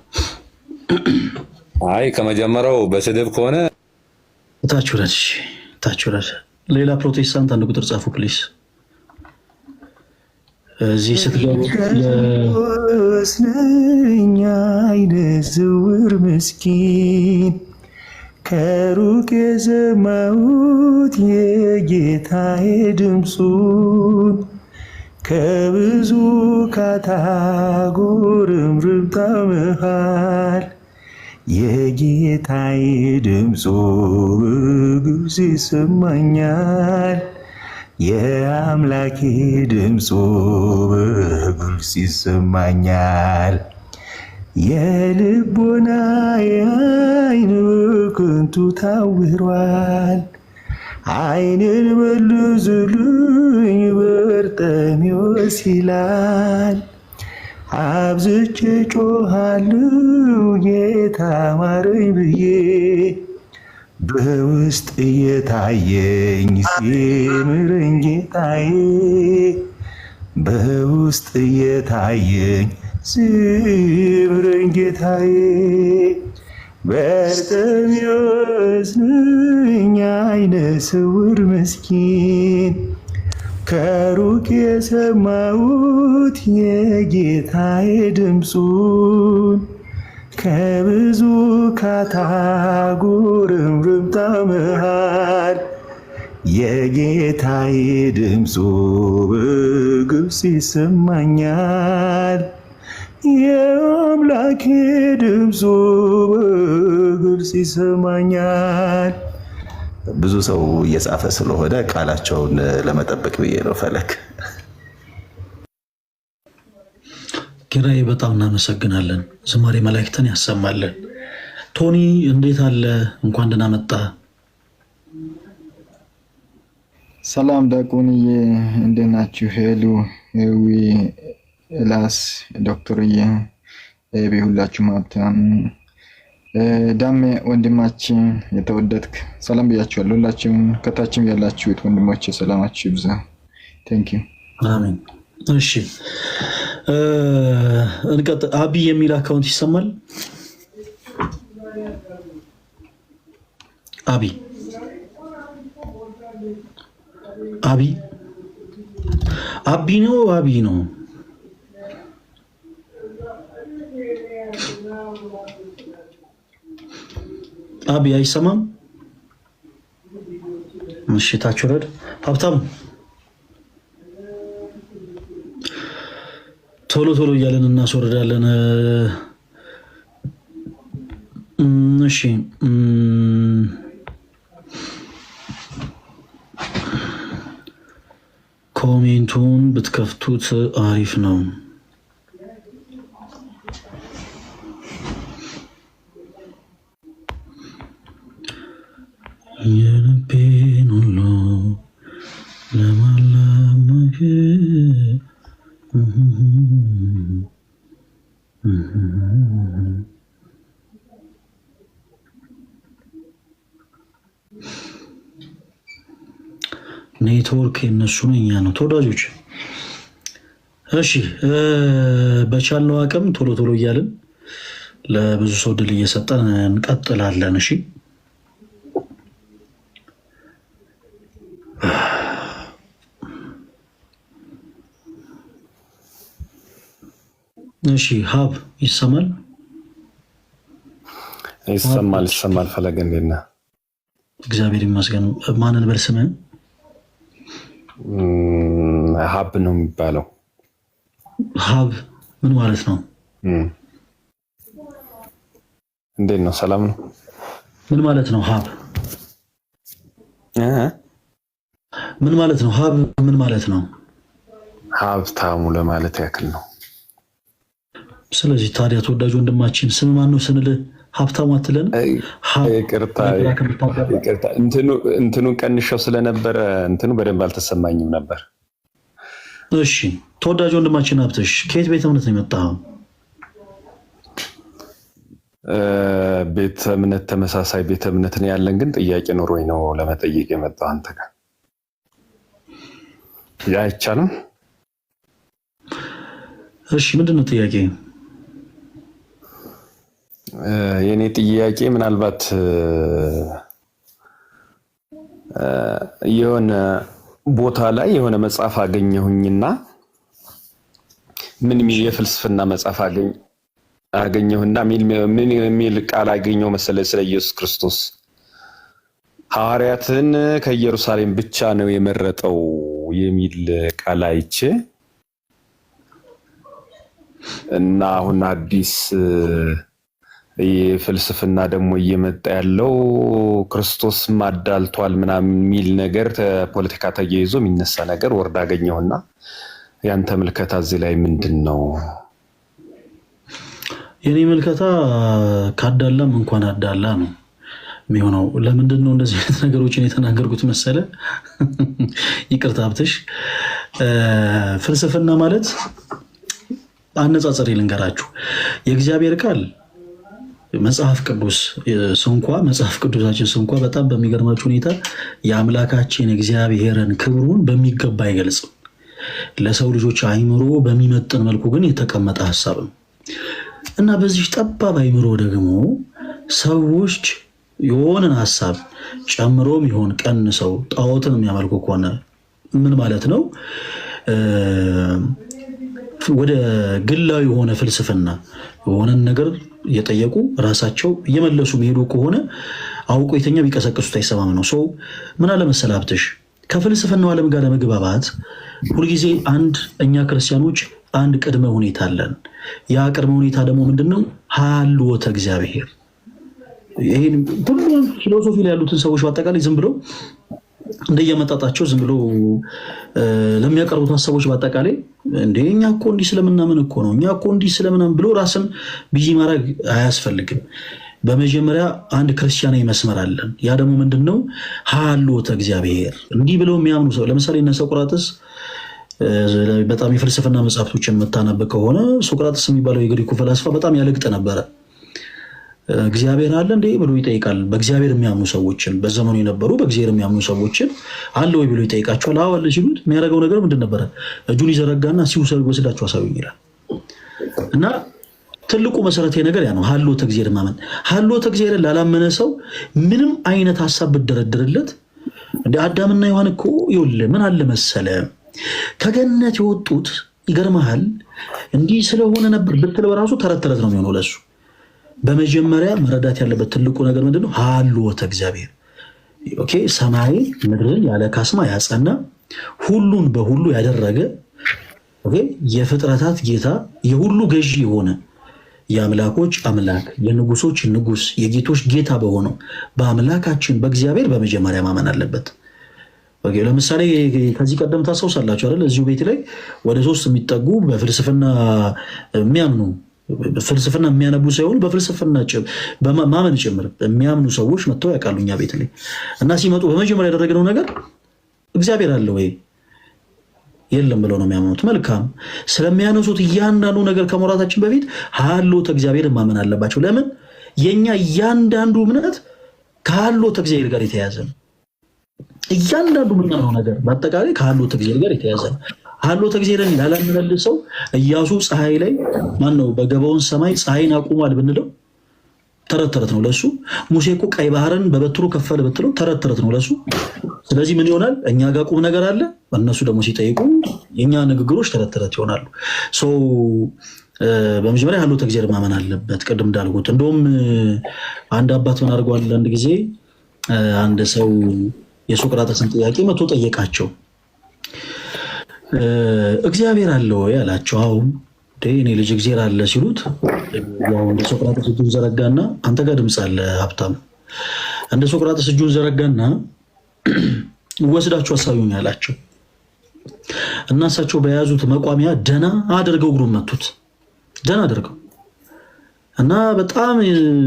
አይ ከመጀመሪያው በስድብ ከሆነ ታች ወረድ። ሌላ ፕሮቴስታንት አንድ ቁጥር ጻፉ ፕሊስ። እዚህ ስትገቡ ወስነኛ አይነ ዝውር ምስኪን ከሩቅ የሰማሁት የጌታዬ ድምፁን ከብዙ ካታጎርምርምታ መሃል የጌታዬ ድምፁ በግልጽ ይሰማኛል። የአምላኬ ድምፁ በግልጽ ይሰማኛል። የልቦናዬ ዓይን በከንቱ ታውሯል። ዓይንን መልስልኝ በርጤሜዎስ ይላል። አብዝቼ ጮኻለሁ ጌታ ማረኝ ብዬ በውስጥ እየታየኝ ሲምረኝ ጌታዬ በውስጥ እየታየኝ ሲምረኝ ጌታዬ በርጤሜዎስ ነኝ አይነ ስውር ምስኪን ከሩቅ የሰማሁት የጌታዬ ድምፁን ከብዙ ካታጉርምርምታ መሃል የጌታዬ ድምፁ በግልጽ ይሰማኛል። የአምላኬ ድምፁ በግልጽ ይሰማኛል። ብዙ ሰው እየጻፈ ስለሆነ ቃላቸውን ለመጠበቅ ብዬ ነው። ፈለክ ኪራይ በጣም እናመሰግናለን። ዝማሬ መላእክትን ያሰማለን። ቶኒ እንዴት አለ? እንኳን ደህና መጣ። ሰላም ዳቁንዬ እንዴት ናችሁ? ሄሉ ሄዊ ኤላስ ዶክተርዬ ሁላችሁም ሀብታም ዳሜ ወንድማችን የተወደድክ ሰላም ብያችኋለሁ። ሁላችሁም ከታችም ያላችሁት ወንድሞቼ ሰላማችሁ ይብዛ። ቴንኪዩ አሜን። እሺ እንቀጥል። አቢ የሚል አካውንት ይሰማል? አቢ አቢ አቢ ነው አቢ ነው? አቢ አይሰማም? ምሽታችሁ ረድ ሀብታም ቶሎ ቶሎ እያለን እናስወርዳለን። እሺ ኮሜንቱን ብትከፍቱት አሪፍ ነው። የልቤን ሁሉ ለማላመግ ኔትወርክ የነሱ ነው እኛ ነው ተወዳጆች። እሺ በቻልነው አቅም ቶሎ ቶሎ እያልን ለብዙ ሰው ድል እየሰጠን እንቀጥላለን። እሺ እሺ ሀብ ይሰማል? ይሰማል ይሰማል። ፈለገ እንዴት ነህ? እግዚአብሔር ይመስገን። ማንን በል ስምህን? ሀብ ነው የሚባለው። ሀብ ምን ማለት ነው? እንዴት ነው? ሰላም ነው? ምን ማለት ነው ሀብ? ምን ማለት ነው ሀብ? ምን ማለት ነው? ሀብታሙ ለማለት ያክል ነው። ስለዚህ ታዲያ ተወዳጅ ወንድማችን ስም ማን ነው ስንልህ ሀብታሙ አትለን? ይቅርታ እንትኑ ቀንሸው ስለነበረ እንትኑ በደንብ አልተሰማኝም ነበር። እሺ ተወዳጅ ወንድማችን ሀብትሽ ከየት ቤተ እምነት ነው የመጣኸው? ቤተ እምነት ተመሳሳይ ቤተ እምነት ነው ያለን፣ ግን ጥያቄ ኖሮኝ ነው ለመጠየቅ የመጣው አንተ ጋር። ያ አይቻልም? እሺ ምንድን ነው ጥያቄ? የኔ ጥያቄ ምናልባት የሆነ ቦታ ላይ የሆነ መጽሐፍ አገኘሁኝና ምን የፍልስፍና መጽሐፍ አገኘሁና ምን የሚል ቃል አገኘሁ መሰለህ ስለ ኢየሱስ ክርስቶስ። ሐዋርያትን ከኢየሩሳሌም ብቻ ነው የመረጠው የሚል ቃል አይቼ እና አሁን አዲስ ፍልስፍና ደግሞ እየመጣ ያለው ክርስቶስ ማዳልቷል ምናምን የሚል ነገር ፖለቲካ ተያይዞ የሚነሳ ነገር ወርድ አገኘሁና ያንተ ምልከታ እዚህ ላይ ምንድን ነው? የኔ ምልከታ ካዳላም እንኳን አዳላ ነው የሚሆነው። ለምንድን ነው እንደዚህ አይነት ነገሮችን የተናገርኩት መሰለ? ይቅርታ ሀብትሽ። ፍልስፍና ማለት አነጻጸር ልንገራችሁ። የእግዚአብሔር ቃል መጽሐፍ ቅዱስ ስንኳ መጽሐፍ ቅዱሳችን ስንኳ በጣም በሚገርማችሁ ሁኔታ የአምላካችን እግዚአብሔርን ክብሩን በሚገባ አይገልጽም። ለሰው ልጆች አይምሮ በሚመጥን መልኩ ግን የተቀመጠ ሐሳብ ነው እና በዚህ ጠባብ አይምሮ ደግሞ ሰዎች የሆነን ሐሳብ ጨምሮም ይሆን ቀንሰው ጣዖትን የሚያመልኩ ከሆነ ምን ማለት ነው? ወደ ግላዊ የሆነ ፍልስፍና የሆነን ነገር እየጠየቁ ራሳቸው እየመለሱ የሚሄዱ ከሆነ አውቆ የተኛ ቢቀሰቅሱት አይሰማም ነው። ሰው ምን አለ መሰለህ ሀብትሽ፣ ከፍልስፍናው ዓለም ጋር ለመግባባት ሁልጊዜ እኛ ክርስቲያኖች አንድ ቅድመ ሁኔታ አለን። ያ ቅድመ ሁኔታ ደግሞ ምንድነው? ሀልወተ እግዚአብሔር። ይሄን ሁሉም ፊሎሶፊ ላይ ያሉትን ሰዎች በአጠቃላይ ዝም ብለው እንደየመጣጣቸው ዝም ብሎ ለሚያቀርቡት ሐሳቦች በአጠቃላይ እኛ እኮ እንዲህ ስለምናምን እኮ ነው እኛ እኮ እንዲህ ስለምናምን ብሎ ራስን ቢዚ ማድረግ አያስፈልግም። በመጀመሪያ አንድ ክርስቲያናዊ መስመር አለን። ያ ደግሞ ምንድነው? ሀልወተ እግዚአብሔር። እንዲህ ብለው የሚያምኑ ሰው ለምሳሌ እነ ሶቅራጥስ በጣም የፍልስፍና መጽሐፍቶችን የምታነብ ከሆነ ሶቅራጥስ የሚባለው የግሪኩ ፈላስፋ በጣም ያለግጥ ነበረ። እግዚአብሔር አለ እንዴ ብሎ ይጠይቃል። በእግዚአብሔር የሚያምኑ ሰዎችን በዘመኑ የነበሩ በእግዚአብሔር የሚያምኑ ሰዎችን አለ ወይ ብሎ ይጠይቃቸዋል። አዎ አለ ሲሉት የሚያደርገው ነገር ምንድን ነበረ? እጁን ይዘረጋና ሲወስዳቸው አሳዩኝ ይላል። እና ትልቁ መሰረታዊ ነገር ያ ነው፣ ሀልወተ እግዚአብሔር ማመን። ሀልወተ እግዚአብሔር ላላመነ ሰው ምንም አይነት ሐሳብ ብደረድርለት እንደ አዳምና ሔዋን እኮ ይኸውልህ ምን አለ መሰለ ከገነት የወጡት ይገርምሃል እንዲህ ስለሆነ ነበር ብትለው ራሱ ተረት ተረት ነው የሚሆነው ለሱ። በመጀመሪያ መረዳት ያለበት ትልቁ ነገር ምንድነው? ሀልወተ እግዚአብሔር። ኦኬ፣ ሰማይ ምድርን ያለ ካስማ ያጸና ሁሉን በሁሉ ያደረገ ኦኬ፣ የፍጥረታት ጌታ የሁሉ ገዢ የሆነ የአምላኮች አምላክ የንጉሶች ንጉስ የጌቶች ጌታ በሆነው በአምላካችን በእግዚአብሔር በመጀመሪያ ማመን አለበት። ኦኬ፣ ለምሳሌ ከዚህ ቀደም ታስታውሳላችሁ አይደል? እዚሁ ቤት ላይ ወደ 3 የሚጠጉ በፍልስፍና የሚያምኑ ፍልስፍና የሚያነቡ ሳይሆን በፍልስፍና ማመን ጭምር የሚያምኑ ሰዎች መጥተው ያውቃሉ እኛ ቤት ላይ እና ሲመጡ በመጀመሪያ ያደረግነው ነገር እግዚአብሔር አለ ወይ የለም ብለው ነው የሚያምኑት። መልካም፣ ስለሚያነሱት እያንዳንዱ ነገር ከመውራታችን በፊት ሀልወተ እግዚአብሔር ማመን አለባቸው። ለምን? የኛ እያንዳንዱ እምነት ከሀልወተ እግዚአብሔር ጋር የተያያዘ ነው። እያንዳንዱ ምናምን ነገር በአጠቃላይ ከሀልወተ እግዚአብሔር ጋር የተያያዘ ነው። ሀልወተ እግዚአብሔርን ያላመነልህ ሰው ኢያሱ ፀሐይ ላይ ማነው በገባውን ሰማይ ፀሐይን አቁሟል ብንለው ተረት ተረት ነው ለሱ። ሙሴ እኮ ቀይ ባህርን በበትሩ ከፈለ ብትለው ተረት ተረት ነው ለሱ። ስለዚህ ምን ይሆናል? እኛ ጋር ቁም ነገር አለ፣ እነሱ ደግሞ ሲጠይቁ የኛ ንግግሮች ተረት ተረት ይሆናሉ። በመጀመሪያ ሀልወተ እግዚአብሔር ማመን አለበት። ቅድም እንዳልኩት እንደውም አንድ አባት ምን አድርገዋል? አንድ ጊዜ አንድ ሰው የሶቅራጥስን ጥያቄ መቶ ጠየቃቸው። እግዚአብሔር አለ ወይ አላቸው። አዎ እኔ ልጅ እግዚአብሔር አለ ሲሉት ያው እንደ ሶቅራጥስ እጁን ዘረጋና አንተ ጋር ድምፅ አለ ሀብታም፣ እንደ ሶቅራጥስ እጁን ዘረጋና ወስዳችሁ አሳዩኝ አላቸው። እና እሳቸው በያዙት መቋሚያ ደና አድርገው እግሩን መቱት። ደና አድርገው እና በጣም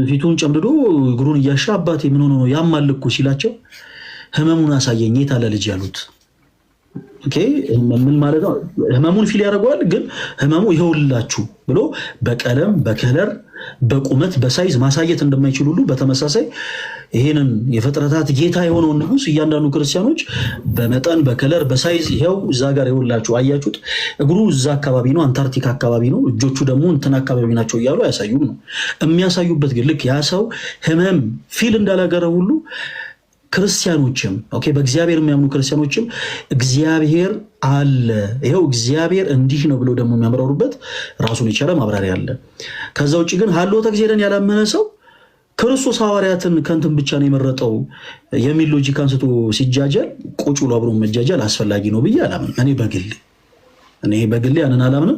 ፊቱን ጨምድዶ እግሩን እያሻ አባቴ ምን ሆኖ ነው ያማል እኮ ሲላቸው ህመሙን አሳየኝ የት አለ ልጅ ያሉት። ኦኬ፣ ምን ማለት ነው? ህመሙን ፊል ያደርገዋል፣ ግን ህመሙ ይኸውላችሁ ብሎ በቀለም በከለር በቁመት በሳይዝ ማሳየት እንደማይችል ሁሉ በተመሳሳይ ይሄንን የፍጥረታት ጌታ የሆነውን ንጉስ እያንዳንዱ ክርስቲያኖች በመጠን በከለር በሳይዝ ይኸው እዛ ጋር ይኸውላችሁ አያችሁት፣ እግሩ እዛ አካባቢ ነው አንታርክቲካ አካባቢ ነው፣ እጆቹ ደግሞ እንትን አካባቢ ናቸው እያሉ አያሳዩም ነው የሚያሳዩበት። ግን ልክ ያ ሰው ህመም ፊል እንዳላገረ ሁሉ ክርስቲያኖችም ኦኬ በእግዚአብሔር የሚያምኑ ክርስቲያኖችም እግዚአብሔር አለ ይሄው እግዚአብሔር እንዲህ ነው ብለው ደግሞ የሚያምራሩበት ራሱን የቻለ ማብራሪያ አለ። ከዛ ውጪ ግን ሀልወተ እግዚአብሔርን ያላመነ ሰው ክርስቶስ ሐዋርያትን ከንትን ብቻ ነው የመረጠው የሚል ሎጂክ አንስቶ ሲጃጃል ቁጭ ብሎ አብሮ መጃጃል አስፈላጊ ነው ብዬ አላምንም። እኔ በግሌ ያንን አላምንም።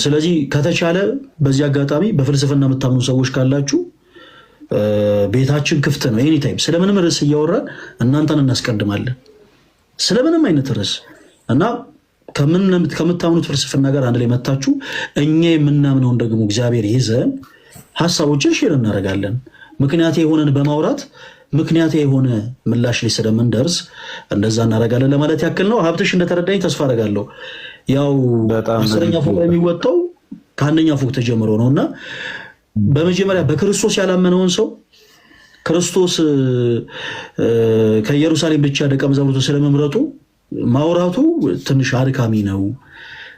ስለዚህ ከተቻለ በዚህ አጋጣሚ በፍልስፍና የምታምኑ ሰዎች ካላችሁ ቤታችን ክፍት ነው። ኤኒ ታይም ስለምንም ርዕስ እያወራን እናንተን እናስቀድማለን። ስለምንም አይነት ርዕስ እና ከምታምኑት ፍልስፍና ጋር አንድ ላይ መታችሁ እኛ የምናምነውን ደግሞ እግዚአብሔር ይዘን ሐሳቦችን ሼር እናደርጋለን። ምክንያት የሆነን በማውራት ምክንያት የሆነ ምላሽ ላይ ስለምንደርስ እንደዛ እናደርጋለን ለማለት ያክል ነው። ሀብትሽ እንደተረዳኝ ተስፋ አደርጋለሁ። ያው 10ኛ ፎቅ ላይ የሚወጣው ከአንደኛ ፎቅ ተጀምሮ ነውና በመጀመሪያ በክርስቶስ ያላመነውን ሰው ክርስቶስ ከኢየሩሳሌም ብቻ ደቀ መዛሙርቱ ስለመምረጡ ማውራቱ ትንሽ አድካሚ ነው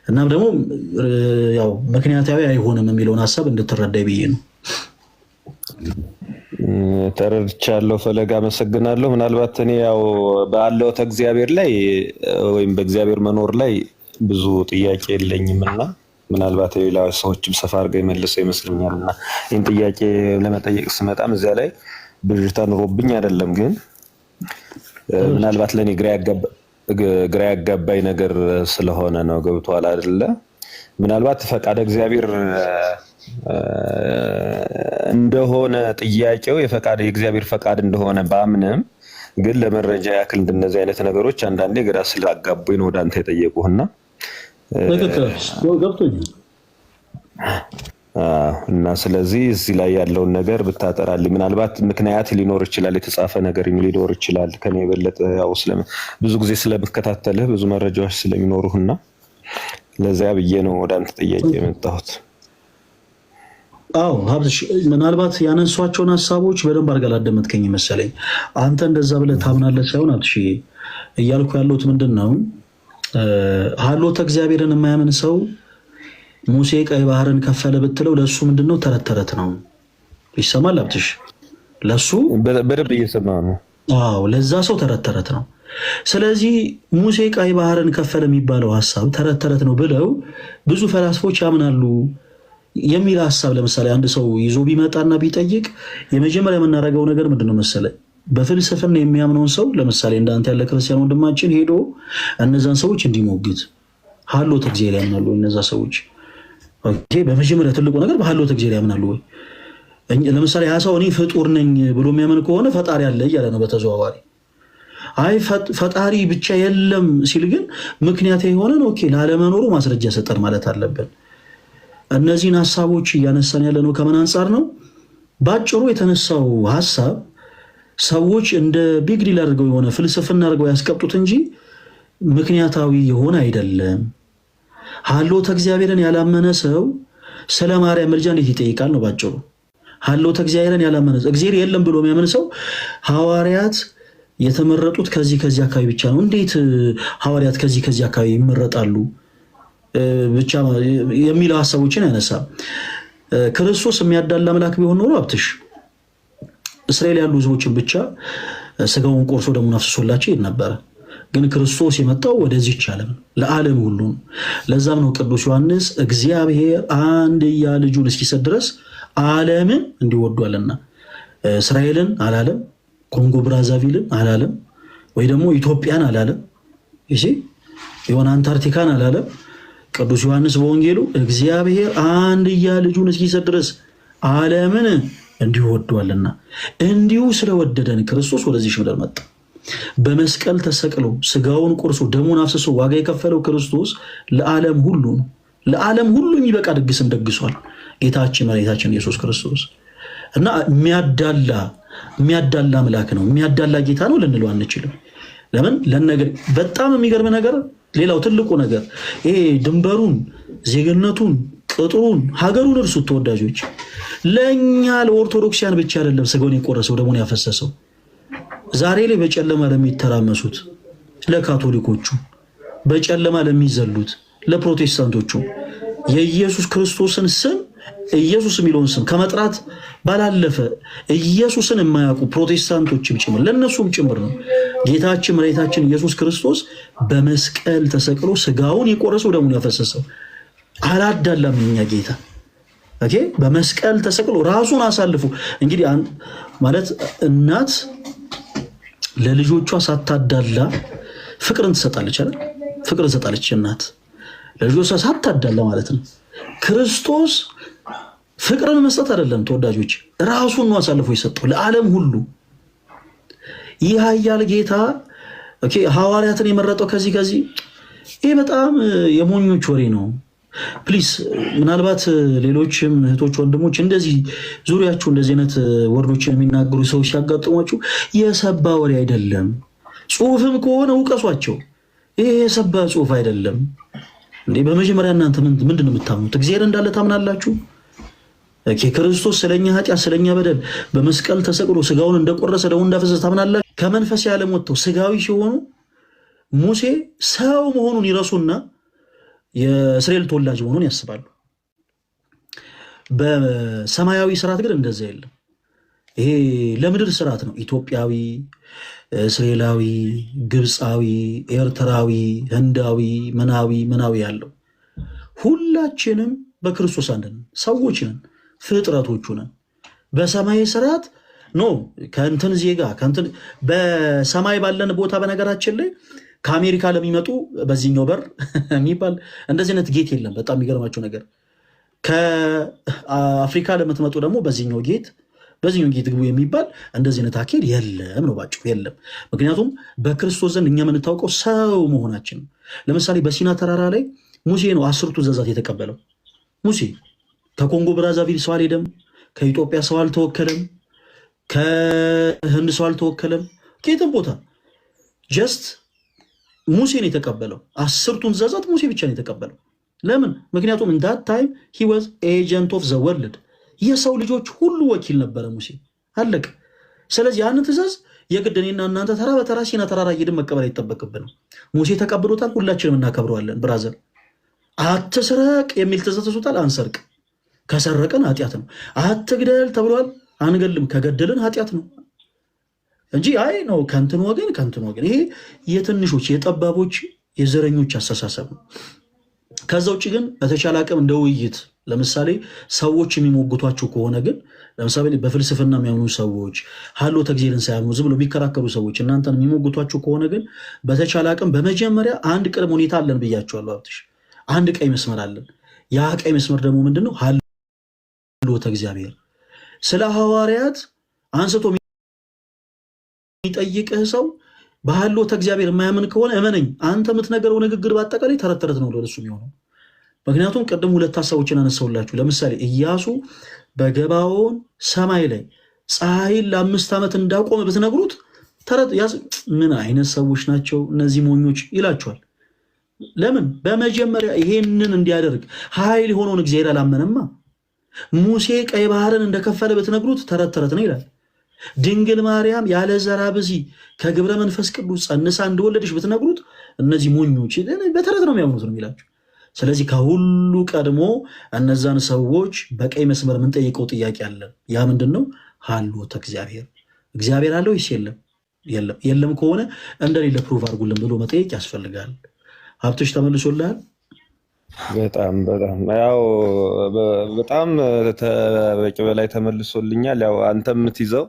እና ደግሞ ያው ምክንያታዊ አይሆንም የሚለውን ሐሳብ እንድትረዳይ ብዬ ነው። ተረድቻለሁ። ፈለጋ አመሰግናለሁ። ምናልባት እኔ ያው ባለው እግዚአብሔር ላይ ወይም በእግዚአብሔር መኖር ላይ ብዙ ጥያቄ የለኝምና ምናልባት ሌላ ሰዎችም ሰፋ አድርገው ይመልሰው ይመስለኛልና ይህን ጥያቄ ለመጠየቅ ስመጣም እዚያ ላይ ብዥታ ኑሮብኝ አይደለም፣ ግን ምናልባት ለኔ ግራ ያጋባኝ ነገር ስለሆነ ነው። ገብቷል አይደለ? ምናልባት ፈቃደ እግዚአብሔር እንደሆነ ጥያቄው የእግዚአብሔር ፈቃድ እንደሆነ ባምንም ግን ለመረጃ ያክል እንደነዚህ አይነት ነገሮች አንዳንዴ ግራ ስላጋቡኝ ነው ወደ አንተ የጠየቁህና እና ስለዚህ እዚህ ላይ ያለውን ነገር ብታጠራልኝ ምናልባት ምክንያት ሊኖር ይችላል፣ የተጻፈ ነገር ሊኖር ይችላል። ከኔ የበለጠ ያው ብዙ ጊዜ ስለምከታተልህ ብዙ መረጃዎች ስለሚኖሩህና ለዚያ ብዬ ነው ወደ አንተ ጥያቄ የመጣሁት። አዎ ሀብትሽ ምናልባት ያነሷቸውን ሐሳቦች በደንብ አድርገህ አላደመጥከኝ መሰለኝ። አንተ እንደዛ ብለህ ታምናለህ ሳይሆን ሀብትሽ እያልኩ ያለሁት ምንድነው ሀሎተ እግዚአብሔርን የማያምን ሰው ሙሴ ቀይ ባህርን ከፈለ ብትለው ለሱ ምንድነው ተረት ተረት ነው። ይሰማል ሀብትሽ? ለሱ በደንብ እየሰማ ነው። አዎ ለዛ ሰው ተረት ተረት ነው። ስለዚህ ሙሴ ቀይ ባህርን ከፈለ የሚባለው ሐሳብ ተረት ተረት ነው ብለው ብዙ ፈላስፎች ያምናሉ የሚል ሐሳብ ለምሳሌ አንድ ሰው ይዞ ቢመጣና ቢጠይቅ የመጀመሪያ የምናደርገው ነገር ምንድነው መሰለ? በፍልስፍና የሚያምነውን ሰው ለምሳሌ እንዳንተ ያለ ክርስቲያን ወንድማችን ሄዶ እነዛን ሰዎች እንዲሞግት ሀሎተ እግዚአብሔር ያምናሉ እነዛ ሰዎች። ኦኬ በመጀመሪያ ትልቁ ነገር በሀሎተ እግዚአብሔር ያምናሉ ወይ? ለምሳሌ ያ ሰው እኔ ፍጡር ነኝ ብሎ የሚያምን ከሆነ ፈጣሪ አለ እያለ ነው በተዘዋዋሪ። አይ ፈጣሪ ብቻ የለም ሲል ግን ምክንያት የሆነን ኦኬ ላለመኖሩ ማስረጃ ሰጠን ማለት አለብን። እነዚህን ሐሳቦች እያነሳን ያለ ነው ከምን አንጻር ነው? ባጭሩ የተነሳው ሐሳብ ሰዎች እንደ ቢግ ዲል አድርገው የሆነ ፍልስፍና አድርገው ያስቀጡት እንጂ ምክንያታዊ የሆነ አይደለም። ሀሎተ እግዚአብሔርን ያላመነ ሰው ስለ ማርያም ምልጃ እንዴት ይጠይቃል ነው ባጭሩ። ሀሎተ እግዚአብሔርን ያላመነ ሰው እግዚአብሔር የለም ብሎ የሚያምን ሰው ሐዋርያት የተመረጡት ከዚህ አካባቢ ብቻ ነው፣ እንዴት ሐዋርያት ከዚህ አካባቢ ይመረጣሉ ብቻ የሚለው ሐሳቦችን ያነሳ። ክርስቶስ የሚያዳላ አምላክ ቢሆን ኖሮ ሀብትሽ እስራኤል ያሉ ህዝቦችን ብቻ ስጋውን ቆርሶ ደሙን አፍስሶላቸው ይሄድ ነበረ። ግን ክርስቶስ የመጣው ወደዚህች ዓለም ለዓለም ሁሉ ነው። ለዛም ነው ቅዱስ ዮሐንስ እግዚአብሔር አንድያ ልጁን እስኪሰጥ ድረስ ዓለምን እንዲወዷልና እስራኤልን አላለም፣ ኮንጎ ብራዛቪልን አላለም፣ ወይ ደግሞ ኢትዮጵያን አላለም፣ የሆነ አንታርክቲካን አላለም። ቅዱስ ዮሐንስ በወንጌሉ እግዚአብሔር አንድያ ልጁን እስኪሰጥ ድረስ ዓለምን እንዲሁ ወዷልና እንዲሁ ስለወደደን ክርስቶስ ወደዚህ ምድር መጣ። በመስቀል ተሰቅሎ ስጋውን ቆርሶ ደሙን አፍስሶ ዋጋ የከፈለው ክርስቶስ ለዓለም ሁሉ ነው። ለዓለም ሁሉ የሚበቃ ድግስን ደግሷል ጌታችን መድኃኒታችን ኢየሱስ ክርስቶስ እና የሚያዳላ አምላክ ነው፣ የሚያዳላ ጌታ ነው ልንለው አንችልም። ለምን ለነገር በጣም የሚገርም ነገር ሌላው ትልቁ ነገር ይሄ ድንበሩን፣ ዜግነቱን፣ ቅጥሩን፣ ሀገሩን እርሱት ተወዳጆች። ለኛ ለኦርቶዶክሲያን ብቻ አይደለም ስጋውን የቆረሰው ደሙን ያፈሰሰው። ዛሬ ላይ በጨለማ ለሚተራመሱት ለካቶሊኮቹ፣ በጨለማ ለሚዘሉት ለፕሮቴስታንቶቹ የኢየሱስ ክርስቶስን ስም ኢየሱስ የሚለውን ስም ከመጥራት ባላለፈ ኢየሱስን የማያውቁ ፕሮቴስታንቶችም ጭምር ለነሱም ጭምር ነው ጌታችን መድኃኒታችን ኢየሱስ ክርስቶስ በመስቀል ተሰቅሎ ስጋውን የቆረሰው ደሙን ያፈሰሰው። አላዳላም የኛ ጌታ ኦኬ። በመስቀል ተሰቅሎ ራሱን አሳልፎ እንግዲህ ማለት እናት ለልጆቿ ሳታዳላ ፍቅርን ትሰጣለች አይደል? ፍቅርን ትሰጣለች እናት ለልጆቿ ሳታዳላ ማለት ነው። ክርስቶስ ፍቅርን መስጠት አይደለም ተወዳጆች፣ ራሱን ነው አሳልፎ የሰጠው ለዓለም ሁሉ። ይህ ኃያል ጌታ ኦኬ ሐዋርያትን የመረጠው ከዚህ ይሄ በጣም የሞኞች ወሬ ነው። ፕሊስ ምናልባት ሌሎችም እህቶች ወንድሞች እንደዚህ ዙሪያችሁ እንደዚህ አይነት ወርዶችን የሚናገሩ ሰዎች ሲያጋጥሟችሁ የሰባ ወሬ አይደለም። ጽሁፍም ከሆነ እውቀሷቸው። ይሄ የሰባ ጽሁፍ አይደለም እንዴ። በመጀመሪያ እናንተ ምንድነው የምታምኑት? እግዚአብሔር እንዳለ ታምናላችሁ? ክርስቶስ ስለኛ ኃጢአት ስለኛ በደል በመስቀል ተሰቅሎ ስጋውን እንደቆረሰ ደሙን እንዳፈሰሰ ታምናላችሁ? ከመንፈሳዊ ዓለም ወጥተው ስጋዊ ሲሆኑ ሙሴ ሰው መሆኑን ይረሱና የእስራኤል ተወላጅ መሆኑን ያስባሉ። በሰማያዊ ስርዓት ግን እንደዛ የለም። ይሄ ለምድር ስርዓት ነው። ኢትዮጵያዊ፣ እስራኤላዊ፣ ግብፃዊ፣ ኤርትራዊ፣ ህንዳዊ፣ ምናዊ ያለው ሁላችንም በክርስቶስ አንድ ነን። ሰዎች ነን፣ ፍጥረቶቹ ነን። በሰማይ ስርዓት ኖ ከእንትን ዜጋ በሰማይ ባለን ቦታ በነገራችን ላይ ከአሜሪካ ለሚመጡ በዚህኛው በር የሚባል እንደዚህ አይነት ጌት የለም። በጣም የሚገርማቸው ነገር ከአፍሪካ ለምትመጡ ደግሞ በዚህኛው ጌት ግቡ የሚባል እንደዚህ አይነት አካሄድ የለም ነው ባጭሩ፣ የለም። ምክንያቱም በክርስቶስ ዘንድ እኛ የምንታወቀው ሰው መሆናችን። ለምሳሌ በሲና ተራራ ላይ ሙሴ ነው 10ቱ ትእዛዛት የተቀበለው። ሙሴ ከኮንጎ ብራዛቪል ሰው አልሄደም፣ ከኢትዮጵያ ሰው አልተወከለም፣ ከህንድ ሰው አልተወከለም፣ ከየትም ቦታ ጀስት ሙሴ ነው የተቀበለው። 10ቱን ትእዛዛት ሙሴ ብቻ ነው የተቀበለው። ለምን? ምክንያቱም ኢንዳት ታይም ሂ ዋዝ ኤጀንት ኦፍ ዘ ወርልድ፣ የሰው ልጆች ሁሉ ወኪል ነበረ ሙሴ። አለቀ። ስለዚህ ያን ትእዛዝ የግድ እኔና እናንተ ተራ በተራ ሲና ተራራ ሄደን መቀበል አይጠበቅብንም። ሙሴ ተቀብሎታል፣ ሁላችንም እናከብረዋለን። ብራዘር አትስረቅ የሚል ትእዛዝ ተሰጥቷል፣ አንሰርቅ። ከሰረቅን ኃጢአት ነው። አትግደል ተብሏል፣ አንገልም። ከገደልን ኃጢአት ነው እንጂ አይ ነው ከንትን ወገን። ይሄ የትንሾች የጠባቦች የዘረኞች አስተሳሰብ ነው። ከዛ ውጭ ግን በተቻለ አቅም እንደ ውይይት ለምሳሌ ሰዎች የሚሞግቷቸው ከሆነ ግን ለምሳሌ በፍልስፍና የሚያምኑ ሰዎች ሀልዎተ እግዚአብሔርን ሳያምኑ ዝም ብሎ የሚከራከሩ ሰዎች እናንተን የሚሞግቷቸው ከሆነ ግን በተቻለ አቅም በመጀመሪያ አንድ ቅድመ ሁኔታ አለን ብያቸዋለሁ። አብትሽ አንድ ቀይ መስመር አለን። ያ ቀይ መስመር ደግሞ ምንድነው? ሀልዎተ እግዚአብሔር። ስለ ሐዋርያት አንስቶ የሚጠይቅህ ሰው በሀልዎተ እግዚአብሔር የማያምን ከሆነ እመነኝ፣ አንተ የምትነገረው ንግግር በአጠቃላይ ተረት ተረት ነው ለእሱ የሚሆነው። ምክንያቱም ቅድም ሁለት ሀሳቦችን አነሳውላችሁ። ለምሳሌ ኢያሱ በገባዖን ሰማይ ላይ ፀሐይን ለ5 ዓመት እንዳቆመ ብትነግሩት ተረት ምን አይነት ሰዎች ናቸው እነዚህ ሞኞች ይላቸዋል። ለምን? በመጀመሪያ ይሄንን እንዲያደርግ ኃይል የሆነውን እግዚአብሔር አላመነማ። ሙሴ ቀይ ባህርን እንደከፈለ ብትነግሩት ተረት ተረት ነው ይላል። ድንግል ማርያም ያለ ዘራ ብዚ ከግብረ መንፈስ ቅዱስ ጸንሳ እንደወለደች ብትነግሩት እነዚህ ሞኞች በተረት ነው የሚያምኑት ነው የሚላቸው። ስለዚህ ከሁሉ ቀድሞ እነዛን ሰዎች በቀይ መስመር የምንጠይቀው ጥያቄ አለን። ያ ምንድን ነው? ሀልዎተ እግዚአብሔር አለ ወይስ የለም? የለም ከሆነ እንደሌለ ፕሩቭ አድርጉልን ብሎ መጠየቅ ያስፈልጋል። ሀብቶች ተመልሶልሃል? በጣም በቂ በላይ ተመልሶልኛል። ያው አንተ የምትይዘው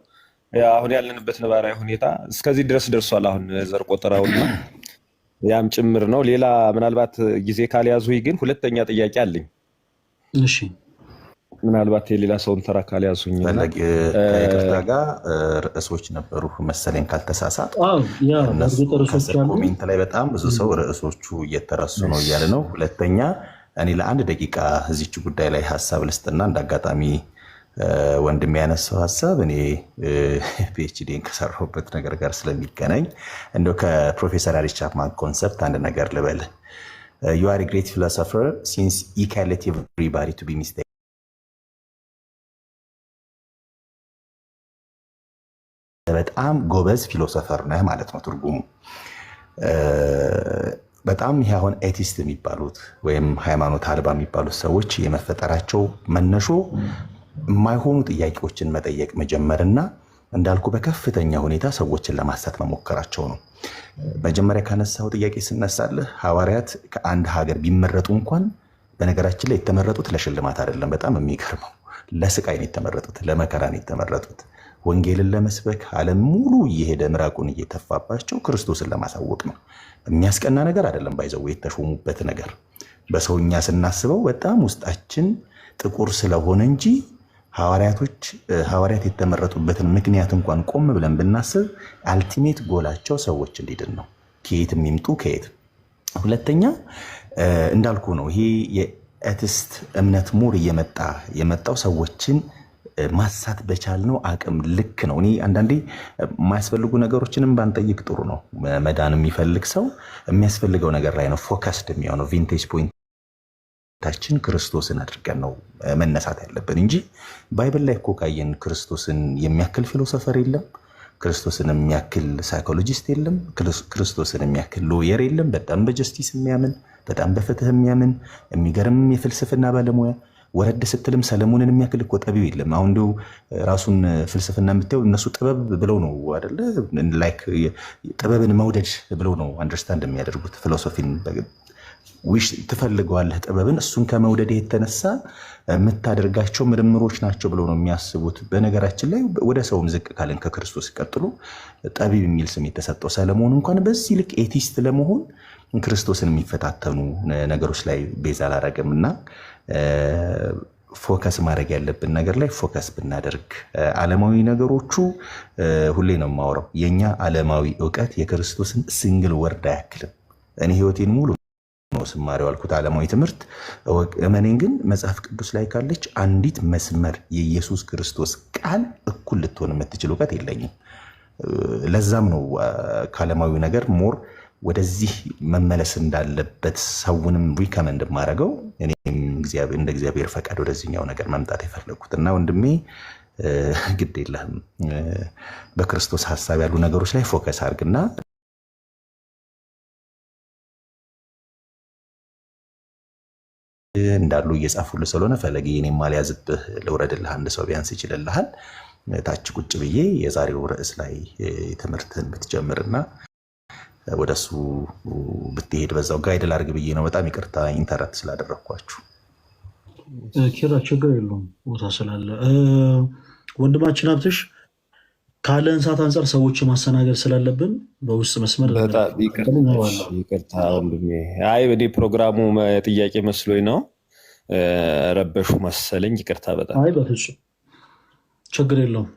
አሁን ያለንበት ነባራዊ ሁኔታ እስከዚህ ድረስ ደርሷል። አሁን ዘር ቆጠራውና ያም ጭምር ነው። ሌላ ምናልባት ጊዜ ካልያዙ ግን ሁለተኛ ጥያቄ አለኝ። እሺ፣ ምናልባት የሌላ ሰውን ተራ ካልያዙኝ ከይቅርታ ጋር ርዕሶች ነበሩ መሰለኝ ካልተሳሳት። ኮሜንት ላይ በጣም ብዙ ሰው ርዕሶቹ እየተረሱ ነው እያለ ነው። ሁለተኛ እኔ ለአንድ ደቂቃ እዚች ጉዳይ ላይ ሀሳብ ልስጥና እንዳጋጣሚ ወንድም ያነሳው ሀሳብ እኔ ፒኤችዲን ከሰራሁበት ነገር ጋር ስለሚገናኝ እንደው ከፕሮፌሰር ሃሪ ቻፕማን ኮንሰፕት አንድ ነገር ልበል። you are a great philosopher since equality of everybody to be mistaken በጣም ጎበዝ ፊሎሶፈር ነህ ማለት ነው ትርጉሙ። በጣም ይሄ አሁን ኤቲስት የሚባሉት ወይም ሃይማኖት አልባ የሚባሉት ሰዎች የመፈጠራቸው መነሾ የማይሆኑ ጥያቄዎችን መጠየቅ መጀመርና እንዳልኩ በከፍተኛ ሁኔታ ሰዎችን ለማሳት መሞከራቸው ነው። መጀመሪያ ካነሳው ጥያቄ ስነሳለህ ሐዋርያት ከአንድ ሀገር ቢመረጡ እንኳን በነገራችን ላይ የተመረጡት ለሽልማት አይደለም። በጣም የሚገርመው ለስቃይ ነው የተመረጡት፣ ለመከራ ነው የተመረጡት። ወንጌልን ለመስበክ ዓለም ሙሉ እየሄደ ምራቁን እየተፋባቸው ክርስቶስን ለማሳወቅ ነው። የሚያስቀና ነገር አይደለም። ባይዘው የተሾሙበት ነገር በሰውኛ ስናስበው በጣም ውስጣችን ጥቁር ስለሆነ እንጂ ሐዋርያት የተመረጡበትን ምክንያት እንኳን ቆም ብለን ብናስብ አልቲሜት ጎላቸው ሰዎች እንዲድን ነው፣ ከየትም ይምጡ ከየት። ሁለተኛ እንዳልኩ ነው ይሄ የኤቲስት እምነት ሙር የመጣው ሰዎችን ማሳት በቻልነው አቅም ልክ ነው። እኔ አንዳንዴ የማያስፈልጉ ነገሮችንም ባንጠይቅ ጥሩ ነው። መዳን የሚፈልግ ሰው የሚያስፈልገው ነገር ላይ ነው ፎከስድ የሚሆነው ቪንቴጅ ፖይንት ታችን ክርስቶስን አድርገን ነው መነሳት ያለብን እንጂ ባይብል ላይ እኮ ካየን ክርስቶስን የሚያክል ፊሎሶፈር የለም፣ ክርስቶስን የሚያክል ሳይኮሎጂስት የለም፣ ክርስቶስን የሚያክል ሎየር የለም። በጣም በጀስቲስ የሚያምን በጣም በፍትህ የሚያምን የሚገርም የፍልስፍና ባለሙያ ወረድ ስትልም ሰለሞንን የሚያክል እኮ ጠቢብ የለም። አሁን እንደው ራሱን ፍልስፍና የምታየው እነሱ ጥበብ ብለው ነው አይደለ? ላይክ ጥበብን መውደድ ብለው ነው አንደርስታንድ የሚያደርጉት ፊሎሶፊን ዊሽ ትፈልገዋለህ ጥበብን እሱን ከመውደድ የተነሳ የምታደርጋቸው ምርምሮች ናቸው ብለው ነው የሚያስቡት። በነገራችን ላይ ወደ ሰውም ዝቅ ካለን ከክርስቶስ ቀጥሎ ጠቢብ የሚል ስም የተሰጠው ሰለሞን እንኳን በዚህ ልክ ኤቲስት ለመሆን ክርስቶስን የሚፈታተኑ ነገሮች ላይ ቤዛ አላረገም እና ፎከስ ማድረግ ያለብን ነገር ላይ ፎከስ ብናደርግ ዓለማዊ ነገሮቹ ሁሌ ነው የማወራው የኛ ዓለማዊ ዕውቀት የክርስቶስን ሲንግል ወርድ አያክልም። እኔ ህይወቴን ሙሉ ነው ስማሪው አልኩት ዓለማዊ ትምህርት እመኔን ግን መጽሐፍ ቅዱስ ላይ ካለች አንዲት መስመር የኢየሱስ ክርስቶስ ቃል እኩል ልትሆን የምትችል ዕውቀት የለኝም። ለዛም ነው ከዓለማዊ ነገር ሞር ወደዚህ መመለስ እንዳለበት ሰውንም ሪከመንድ ማድረገው እኔም እንደ እግዚአብሔር ፈቃድ ወደዚህኛው ነገር መምጣት የፈለኩትና ወንድሜ ግድ የለህም በክርስቶስ ሐሳብ ያሉ ነገሮች ላይ ፎከስ አድርግና እንዳሉ እየጻፉልህ ስለሆነ ፈለግ የኔ ማልያዝብህ ለውረድልህ አንድ ሰው ቢያንስ ይችልልሃል። ታች ቁጭ ብዬ የዛሬው ርዕስ ላይ ትምህርትህን ብትጀምርና ወደሱ ብትሄድ በዛው ጋይድ ላድርግ ብዬ ነው። በጣም ይቅርታ ኢንተረፕት ስላደረኳችሁ። ኪራ ችግር የለውም ቦታ ስላለ ወንድማችን ሀብትሽ ካለ እንስሳት አንጻር ሰዎች ማስተናገድ ስላለብን በውስጥ መስመር ይቅርታ ወንድሜ። አይ እኔ ፕሮግራሙ ጥያቄ መስሎኝ ነው ረበሹ መሰለኝ። ይቅርታ በጣም። አይ በፍጹም ችግር የለውም።